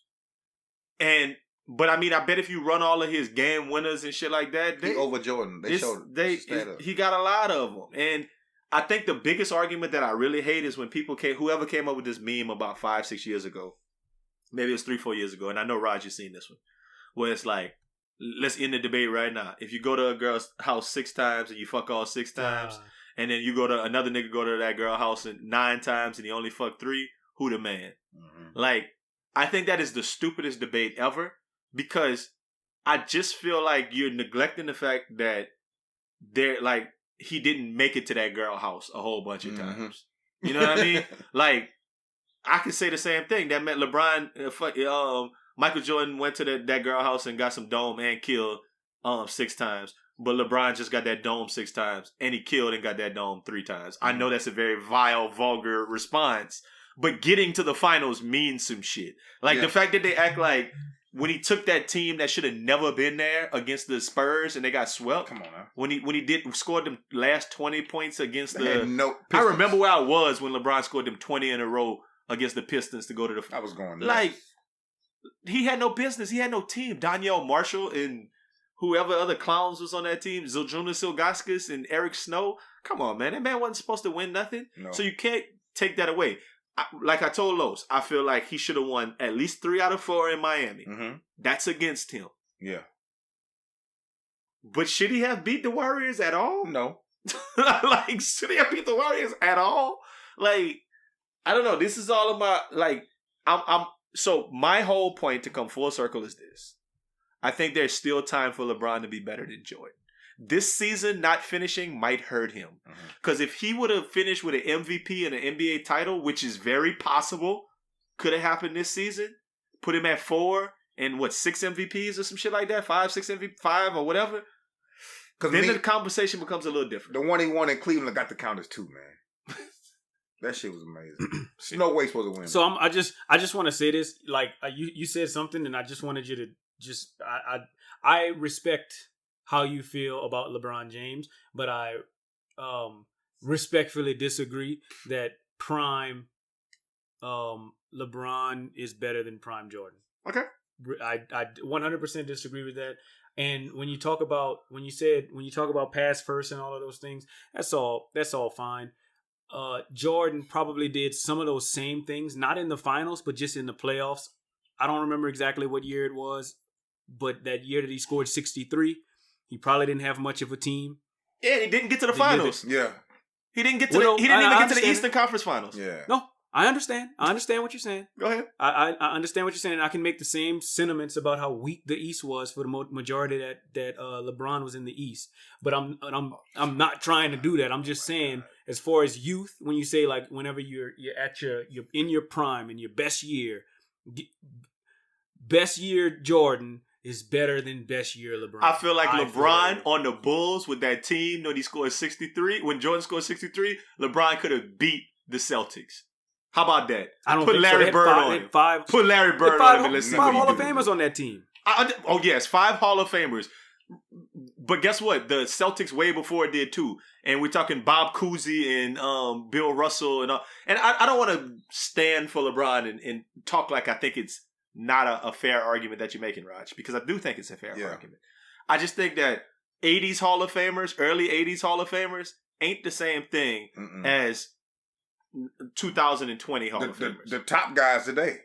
But I mean, I bet if you run all of his game winners and shit like that, he over Jordan. He got a lot of them. And I think the biggest argument that I really hate is when whoever came up with this meme about 5-6 years ago, maybe it was 3-4 years ago, and I know Raj, you've seen this one, where it's like, let's end the debate right now. If you go to a girl's house 6 times and you fuck all 6 times, and then you go to another nigga go to that girl house 9 times and he only fucked 3, who the man? Mm-hmm. Like, I think that is the stupidest debate ever, because I just feel like you're neglecting the fact that he didn't make it to that girl house a whole bunch of times. You know what I mean? Like, I could say the same thing. That meant LeBron, Michael Jordan went to that girl house and got some dome and killed 6 times. But LeBron just got that dome 6 times, and he killed and got that dome 3 times. I know that's a very vile, vulgar response, but getting to the finals means some shit. Like the fact that they act like when he took that team that should have never been there against the Spurs and they got swept. Come on now. When he scored them last 20 points against I remember where I was when LeBron scored them 20 in a row against the Pistons to go to the... I was going there. Like, he had no business. He had no team. Danielle Marshall and whoever other clowns was on that team, Zildjian Ilgauskas and Eric Snow. Come on, man. That man wasn't supposed to win nothing. No. So you can't take that away. Like I told Los, I feel like he should have won at least 3 out of 4 in Miami. Mm-hmm. That's against him. Yeah. But should he have beat the Warriors at all? No. Like, should he have beat the Warriors at all? Like, I don't know. This is all about, like, so my whole point to come full circle is this. I think there's still time for LeBron to be better than Jordan. This season not finishing might hurt him. Because if he would have finished with an MVP and an NBA title, which is very possible, could have happened this season, put him at 4 and 6 MVPs or some shit like that, 5, 6 MVP, 5 or whatever, then the conversation becomes a little different. The one he won in Cleveland got the count as 2, man. That shit was amazing. No way supposed to win. So I just want to say this. Like you said something, and I just wanted you to I respect how you feel about LeBron James, but I respectfully disagree that prime LeBron is better than prime Jordan. Okay, I 100% disagree with that. And when you talk about pass first and all of those things, that's all fine. Jordan probably did some of those same things, not in the finals, but just in the playoffs. I don't remember exactly what year it was, but that year that he scored 63, he probably didn't have much of a team. Yeah, he didn't get to the finals. Yeah, he didn't get to. He didn't even get to the Eastern Conference Finals. Yeah. No, I understand. I understand what you're saying. Go ahead. I understand what you're saying, and I can make the same sentiments about how weak the East was for the majority that LeBron was in the East. But I'm not trying to do that. I'm just saying, as far as youth, when you say like whenever you're in your prime in your best year Jordan is better than best year LeBron. I feel like LeBron on the Bulls with that team when he scored 63, when Jordan scored 63, LeBron could have beat the Celtics. How about that? I don't put think Larry so. Bird on him. Put Larry Bird on him and let's see what five he Hall of do. Famers on that team. Oh yes, 5 Hall of Famers. But guess what? The Celtics way before it did too. And we're talking Bob Cousy and Bill Russell and all. And I don't want to stand for LeBron and talk like I think it's not a fair argument that you're making, Raj, because I do think it's a fair argument. I just think that 80s Hall of Famers, early 80s Hall of Famers ain't the same thing as 2020 Hall of Famers. The top guys today.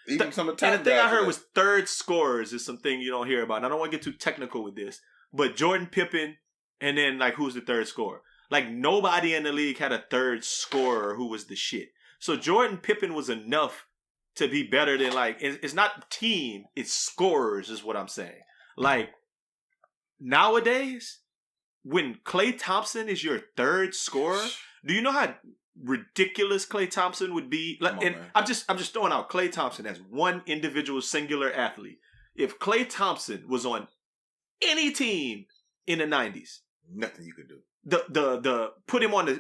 Even some of the top and the thing guys I heard today. was third scorers is something you don't hear about. And I don't want to get too technical with this, but Jordan Pippen and then like who's the third scorer? Like nobody in the league had a third scorer who was the shit. So Jordan Pippen was enough to be better than like, it's not team, it's scorers is what I'm saying. Like nowadays, when Klay Thompson is your third scorer, do you know how ridiculous Klay Thompson would be? Like, and I'm just throwing out Klay Thompson as one individual singular athlete. If Klay Thompson was on any team in the 90s, nothing you could do. The put him on the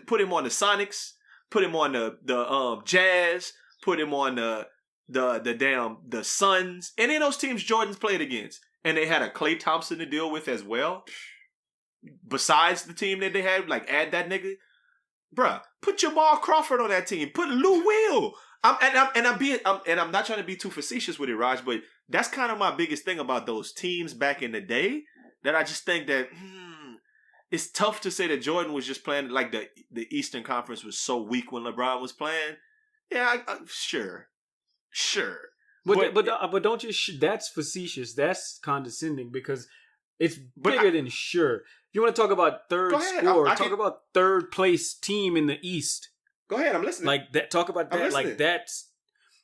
Sonics, put him on the Jazz, put him on the Suns, and in those teams Jordan's played against, and they had a Klay Thompson to deal with as well. Besides the team that they had, like add that nigga, bruh. Put Jamal Crawford on that team. Put Lou Will. I'm not trying to be too facetious with it, Raj, but that's kind of my biggest thing about those teams back in the day. That I just think that it's tough to say that Jordan was just playing like the Eastern Conference was so weak when LeBron was playing. Yeah, sure. But don't you? That's facetious. That's condescending because it's bigger than sure. If you want to talk about third score, talk about third place team in the East. Go ahead, I'm listening. Like that. Talk about that. Like that's.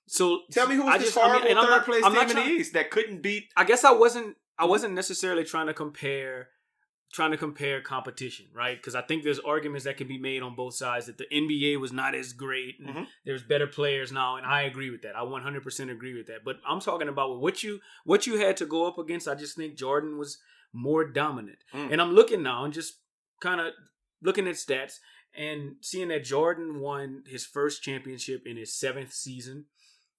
So tell me who was this horrible third place team in the East that couldn't beat. I guess I wasn't necessarily trying to compare competition, right? Because I think there's arguments that can be made on both sides that the NBA was not as great and there's better players now, and I agree with that. I 100% agree with that. But I'm talking about what you had to go up against. I just think Jordan was more dominant. And I'm looking now and just kind of looking at stats and seeing that Jordan won his first championship in his 7th season.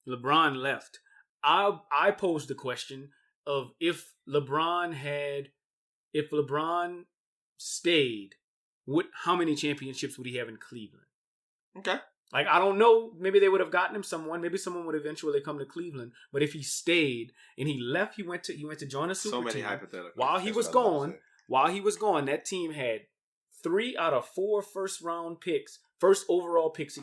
LeBron left. I posed the question of if LeBron stayed, how many championships would he have in Cleveland? Okay. Like, I don't know. Maybe they would have gotten him someone. Maybe someone would eventually come to Cleveland. But if he stayed and he left, he went to join a super team. Hypotheticals. While he was gone, that team had 3 out of 4 first overall picks,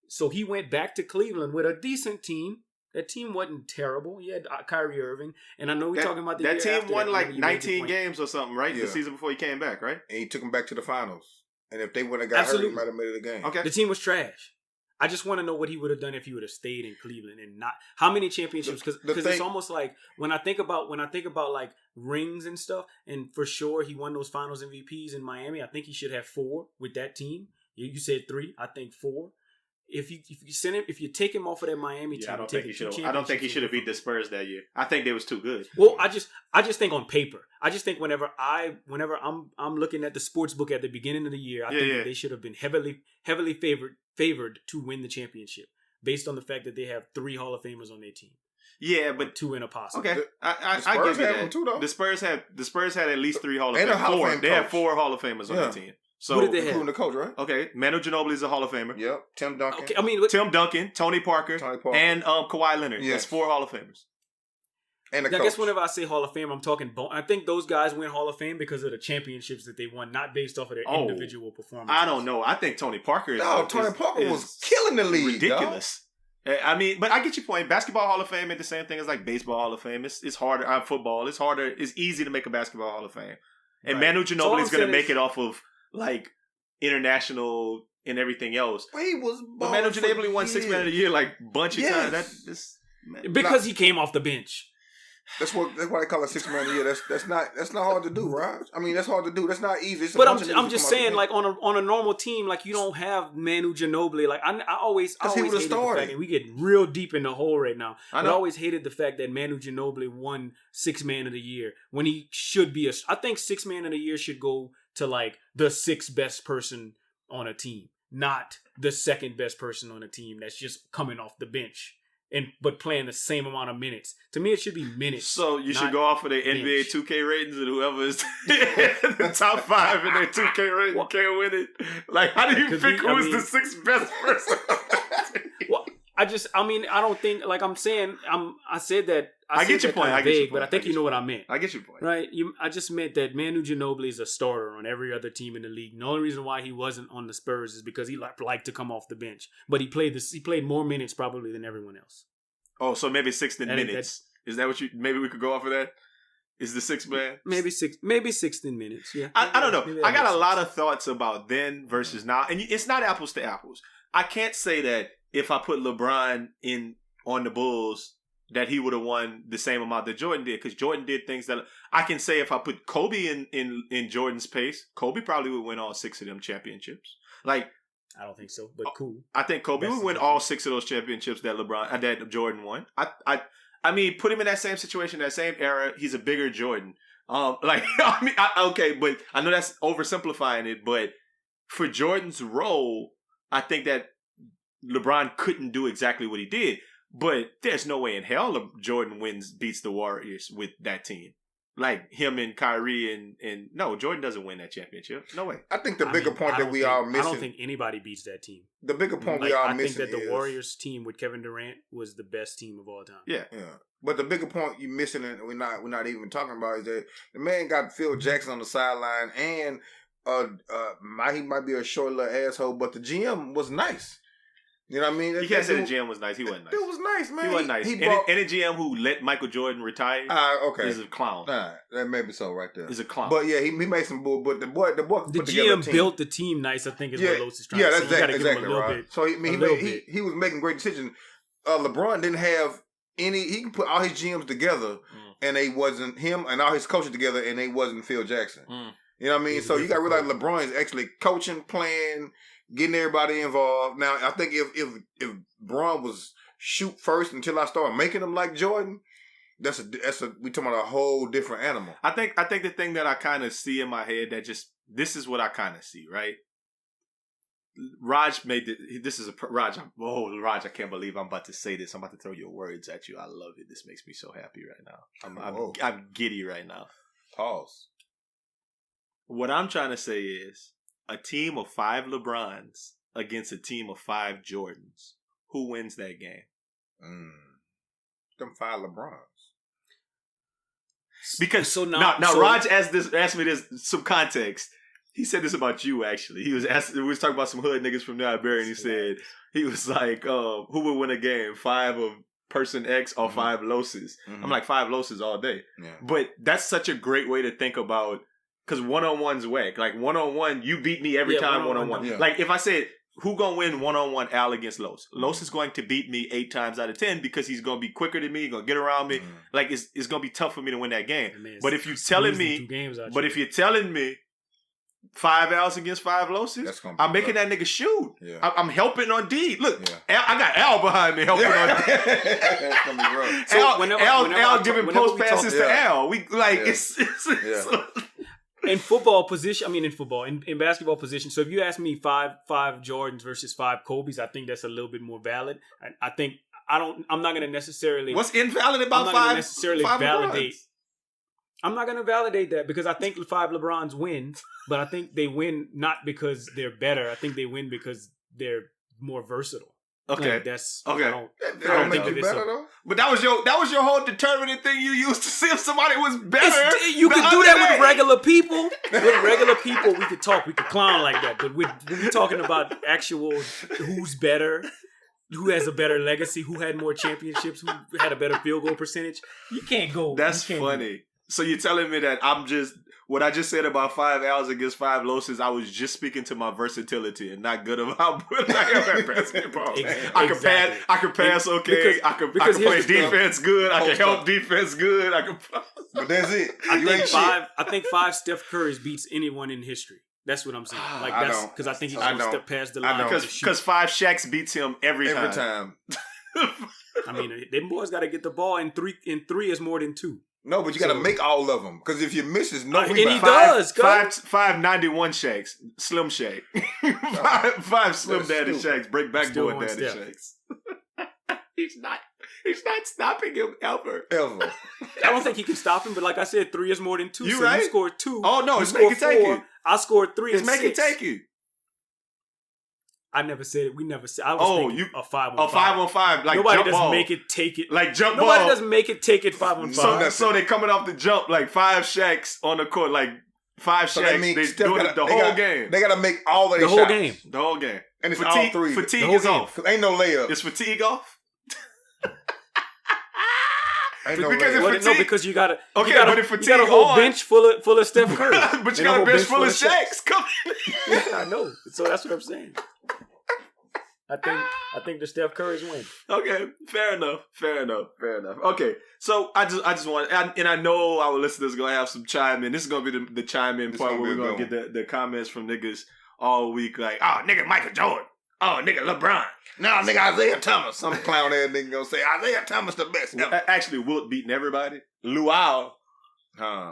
So he went back to Cleveland with a decent team. That team wasn't terrible. He had Kyrie Irving. And I know we're talking about that team won like 19 games or something, right? Yeah. The season before he came back, right? And he took him back to the finals. And if they wouldn't have got hurt, he might have made it a game. Okay. The team was trash. I just want to know what he would have done if he would have stayed in Cleveland and not how many championships. Because it's almost like when I think about like rings and stuff, and for sure he won those Finals MVPs in Miami. I think he should have 4 with that team. You said 3. I think 4. If you take him off of that Miami team, I don't think he should have beat the Spurs that year. I think they was too good. Well, I just think on paper. I just think whenever I'm looking at the sports book at the beginning of the year, I think that they should have been heavily favored to win the championship based on the fact that they have 3 Hall of Famers on their team. Yeah, but 2 in a posse. Okay, I give you that. Too, though. The Spurs had at least 3 Hall of Famers. They had 4 Hall of Famers on their team. So, who did they have? Including the coach, right? Okay, Manu Ginobili is a Hall of Famer. Yep. Tim Duncan. Okay, Tim Duncan, Tony Parker, and Kawhi Leonard. Yes. That's 4 Hall of Famers. And the I guess whenever I say Hall of Fame, I'm talking. I think those guys win Hall of Fame because of the championships that they won, not based off of their individual performances. I don't know. I think Tony Parker. Tony Parker was killing the league. Ridiculous. Dog. I mean, but I get your point. Basketball Hall of Fame ain't the same thing as like baseball Hall of Fame. It's harder. Football. It's harder. It's easy to make a basketball Hall of Fame. And Manu Ginobili is going to make it off of like international and everything else. But he was. But Manu Ginobili won 6 Man of the Year like bunch of times. Because he came off the bench. That's why they call it 6 Man of the Year. That's not hard to do, right? I mean, that's hard to do. That's not easy. But I'm just saying, like on a normal team, like you don't have Manu Ginobili. Like I always hated the fact, and we get real deep in the hole right now. I always hated the fact that Manu Ginobili won 6 Man of the Year when he should be I think 6 Man of the Year should go to like the 6th best person on a team. not the second best person on the team that's just coming off the bench but playing the same amount of minutes. To me, it should be minutes. So you should go off of their NBA 2K ratings, and whoever is the top 5 in their 2K rating can't win it. Like, how do you pick who's the 6th best person? Well, I don't think, like I'm saying, I said that. I get your point. I get your point. But I think you know what I meant. I get your point. Right? I just meant that Manu Ginobili is a starter on every other team in the league. The only reason why he wasn't on the Spurs is because he liked to come off the bench. But he played more minutes probably than everyone else. Oh, so maybe 6th in minutes. Is that what maybe we could go off of that? Is the 6th man? Maybe 6th in minutes, yeah. I don't know. I got a lot of thoughts about then versus now. And it's not apples to apples. I can't say that if I put LeBron on the Bulls, that he would have won the same amount that Jordan did, because Jordan did things that I can say if I put Kobe in Jordan's pace, Kobe probably would win all 6 of them championships. Like, I don't think so, but cool. I think Kobe would win all 6 of those championships that Jordan won. I mean, put him in that same situation, that same era. He's a bigger Jordan. Okay, but I know that's oversimplifying it. But for Jordan's role, I think that LeBron couldn't do exactly what he did. But there's no way in hell Jordan beats the Warriors with that team. Like him and Kyrie and no, Jordan doesn't win that championship. No way. I think the bigger point that we are missing. I don't think anybody beats that team. The bigger point we are missing. I think that the Warriors team with Kevin Durant was the best team of all time. Yeah. But the bigger point you're missing, and we're not even talking about, is that the man got Phil Jackson on the sideline, and he might be a short little asshole, but the GM was nice. You know what I mean? You can't say the GM was nice. He wasn't nice. It was nice, man. He wasn't nice. Any GM who let Michael Jordan retire is a clown. That may be so right there. He's a clown. But yeah, he made some bull. But the boy the put GM built the team nice, I think is what Los is trying to say. Yeah, that's exactly right. So he was making great decisions. LeBron didn't have any. He can put all his GMs together, and they wasn't him, and all his coaches together, and they wasn't Phil Jackson. You know what I mean? So you got to realize LeBron is actually coaching, playing, getting everybody involved. Now, I think if Braun was shoot first until I start making them like Jordan, that's we talking about a whole different animal. I think the thing that I kind of see in my head that this is what I kind of see, right? Raj made Raj, I can't believe I'm about to say this. I'm about to throw your words at you. I love it. This makes me so happy right now. I'm giddy right now. Pause. What I'm trying to say is a team of 5 LeBrons against a team of 5 Jordans. Who wins that game? Them 5 LeBrons. Because Raj asked me this some context. He said this about you, actually. We was talking about some hood niggas from the Iberia, and he was like, who would win a game? 5 of person X or 5 Loses? I'm like, 5 Loses all day. Yeah. But that's such a great way to think about, because one-on-one's whack. Like, one-on-one, you beat me every time one-on-one. Yeah. Like, if I said, who gonna win one-on-one Al against Los? Los is going to beat me 8 times out of 10 because he's gonna be quicker than me, he's gonna get around me. Like, it's gonna be tough for me to win that game. But if you're telling me 5 Al's against 5 Losses, I'm making that nigga shoot. Yeah. I'm helping on D. Look, I got Al behind me helping on D. That's gonna be rough. So Al giving post passes to Al. We like it's in football position. In basketball position. So if you ask me 5 Jordans versus 5 Kobe's, I think that's a little bit more valid. I'm not going to necessarily. What's invalid about 5? Necessarily validate. I'm not going to validate that because I think 5 LeBrons win, but I think they win not because they're better. I think they win because they're more versatile. Okay, like that's okay. I don't think that better though. But that was your whole determining thing you used to see if somebody was better. You could do that with regular people. With regular people, we could talk, we could clown like that. But when we're talking about actual who's better, who has a better legacy, who had more championships, who had a better field goal percentage, you can't go. That's funny. So you're telling me that what I just said about 5 Al's against 5 Losses, I was just speaking to my versatility and not good about I am at basketball. I can pass okay. I can play defense good. I can help defense good. But that's it. I think 5 Steph Curry's beats anyone in history. That's what I'm saying. Like that's because I think he's going to step past the line. Because 5 Shaqs beats him every time. I mean, them boys got to get the ball in 3 is more than 2. No, but you got to make all of them. Because if you miss, it's no and rebound. he does. Five 91 shakes. Slim shake. five Slim Daddy shakes. Break backboard Daddy shakes. He's not stopping him ever. Ever. I don't think he can stop him, but like I said, 3 is more than 2. You so right? You scored 2. Oh, no, you it's make it take 4. you. I scored 3 It's and make 6. it take you. I never said it. We never said. I was thinking a 5-on-5. A 5-on-5, like nobody jump doesn't ball. make it take it. Like jump Nobody ball. doesn't make it take it 5-on-5. So they coming off the jump like 5 shacks on the court, like 5 So shacks. that means They Steph doing it the whole game. They got to make all of the their whole shots. game. The whole game. And it's fatigue, all 3. Fatigue The whole is game. off. Ain't no layup. Is fatigue off? Ain't no because layup. if No, because you got to. Okay, you gotta, but if you got a fatigue whole on- bench full of Steph Curry. But you And got a whole bench full of Shaq. shacks. Come Yeah, I know. So that's what I'm saying. I think the Steph Curry's win. Okay, fair enough. Okay, so I just want, and I know our listeners are gonna have some chime in. This is gonna be the chime in part where we're gonna get the comments from niggas all week, like, oh, nigga, Michael Jordan. Oh, nigga, LeBron. No, nigga, Isaiah Thomas. Some clown ass nigga gonna say Isaiah Thomas the best. Actually, Wilt beating everybody. Luau,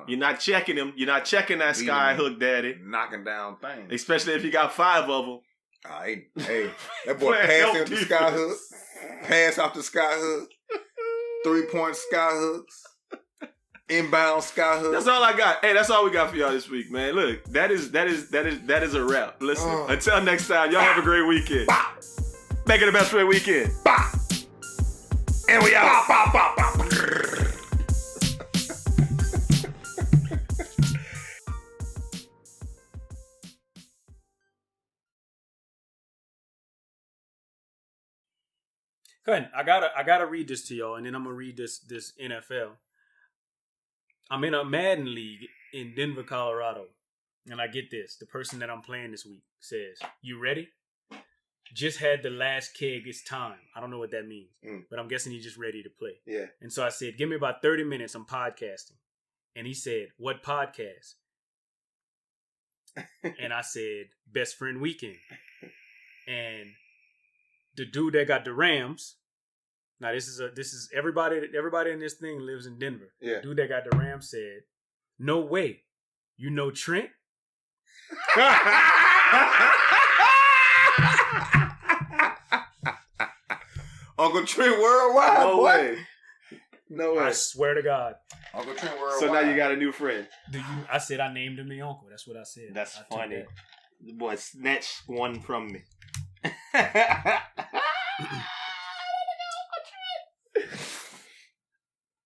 you're not checking him. You're not checking that Beating sky him. hook daddy, Knocking down things. especially if you got 5 of them. Hey, that boy Playing passed no into the sky hook. defense. Pass off the sky hook. 3-point sky hooks. Inbound sky hook. That's all I got. Hey, that's all we got for y'all this week, man. Look, that is a wrap. Listen, until next time, y'all have a great weekend. Make it the best friend weekend. And we out. Good. I gotta read this to y'all, and then I'm gonna read this NFL. I'm in a Madden league in Denver, Colorado, and I get this. The person that I'm playing this week says, "You ready? Just had the last keg. It's time." I don't know what that means, but I'm guessing he's just ready to play. Yeah. And so I said, "Give me about 30 minutes. I'm podcasting." And he said, "What podcast?" And I said, "Best Friend Weekend." And the dude that got the Rams. Now this is everybody in this thing lives in Denver. Yeah. The dude that got the Rams said, "No way. You know Trent?" Uncle Trent Worldwide. No boy. way. No way. I swear to God. Uncle Trent Worldwide. So now you got a new friend. I said I named him the uncle. That's what I said. That's I took funny. that. The boy snatched one from me.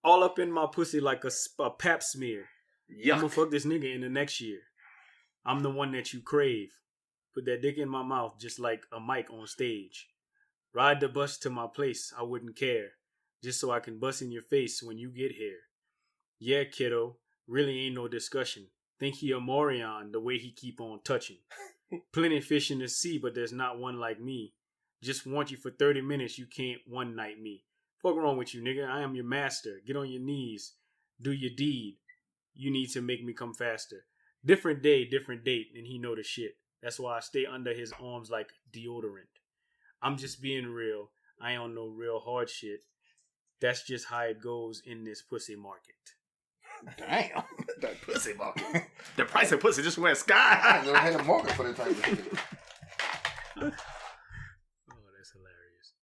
All up in my pussy like a pap smear. I'm gonna Yuck. fuck this nigga in the next year. I'm the one that you crave. Put that dick in my mouth just like a mic on stage. Ride the bus to my place, I wouldn't care. Just so I can bust in your face when you get here. Yeah, kiddo, really ain't no discussion. Think he a Morion the way he keep on touching. Plenty fish in the sea, but there's not one like me. Just want you for 30 minutes, you can't one night me. Fuck wrong with you, nigga? I am your master. Get on your knees. Do your deed. You need to make me come faster. Different day, different date, and he know the shit. That's why I stay under his arms like deodorant. I'm just being real. I ain't on no real hard shit. That's just how it goes in this pussy market. Damn. That pussy market. The price of pussy just went sky I high. never had a market for that type of shit. Oh, that's hilarious.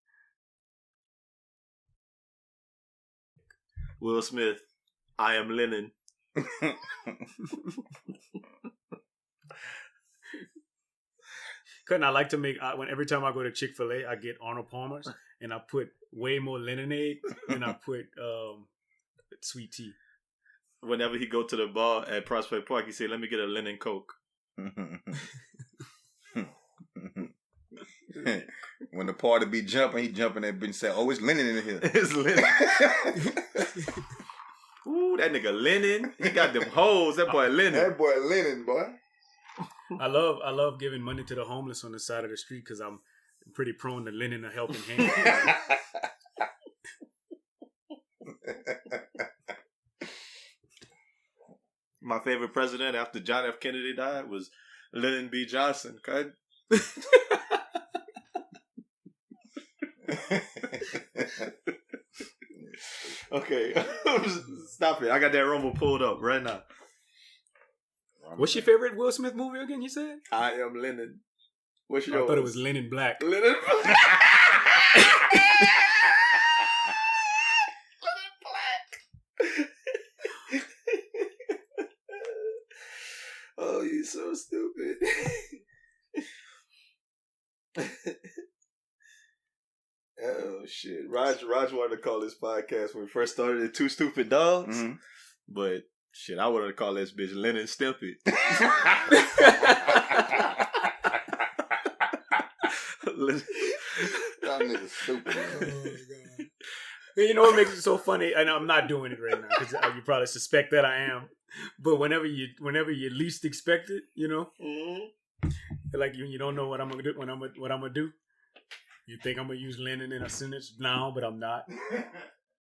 Will Smith, I am linen. Couldn't I like to make when every time I go to Chick-fil-A, I get Arnold Palmer's and I put way more lemonade than I put sweet tea. Whenever he go to the bar at Prospect Park, he say, "Let me get a linen Coke." When the party be jumping, he jumping that bitch and say, "Oh, it's linen in here." It's linen. Ooh, that nigga linen. He got them hoes. That boy linen. That boy linen, boy. I love giving money to the homeless on the side of the street because I'm pretty prone to lending a helping hand. My favorite president after John F. Kennedy died was Lyndon B. Johnson. Okay? Okay. Stop it. I got that Rumble pulled up right now. What's your favorite Will Smith movie again, you said? I Am Lennon. What's yours? I thought it was Lennon Black. Lennon Black. Oh, you so stupid. Oh shit. Raj wanted to call this podcast when we first started it Two Stupid Dogs. Mm-hmm. But shit, I wanted to call this bitch Lennon Stimpy. Y'all niggas stupid. Oh my god. You know what makes it so funny? And I'm not doing it right now because you probably suspect that I am. But whenever you least expect it, you know, like you don't know what I'm gonna do. What I'm gonna do. You think I'm gonna use Lennon in a sentence now, but I'm not.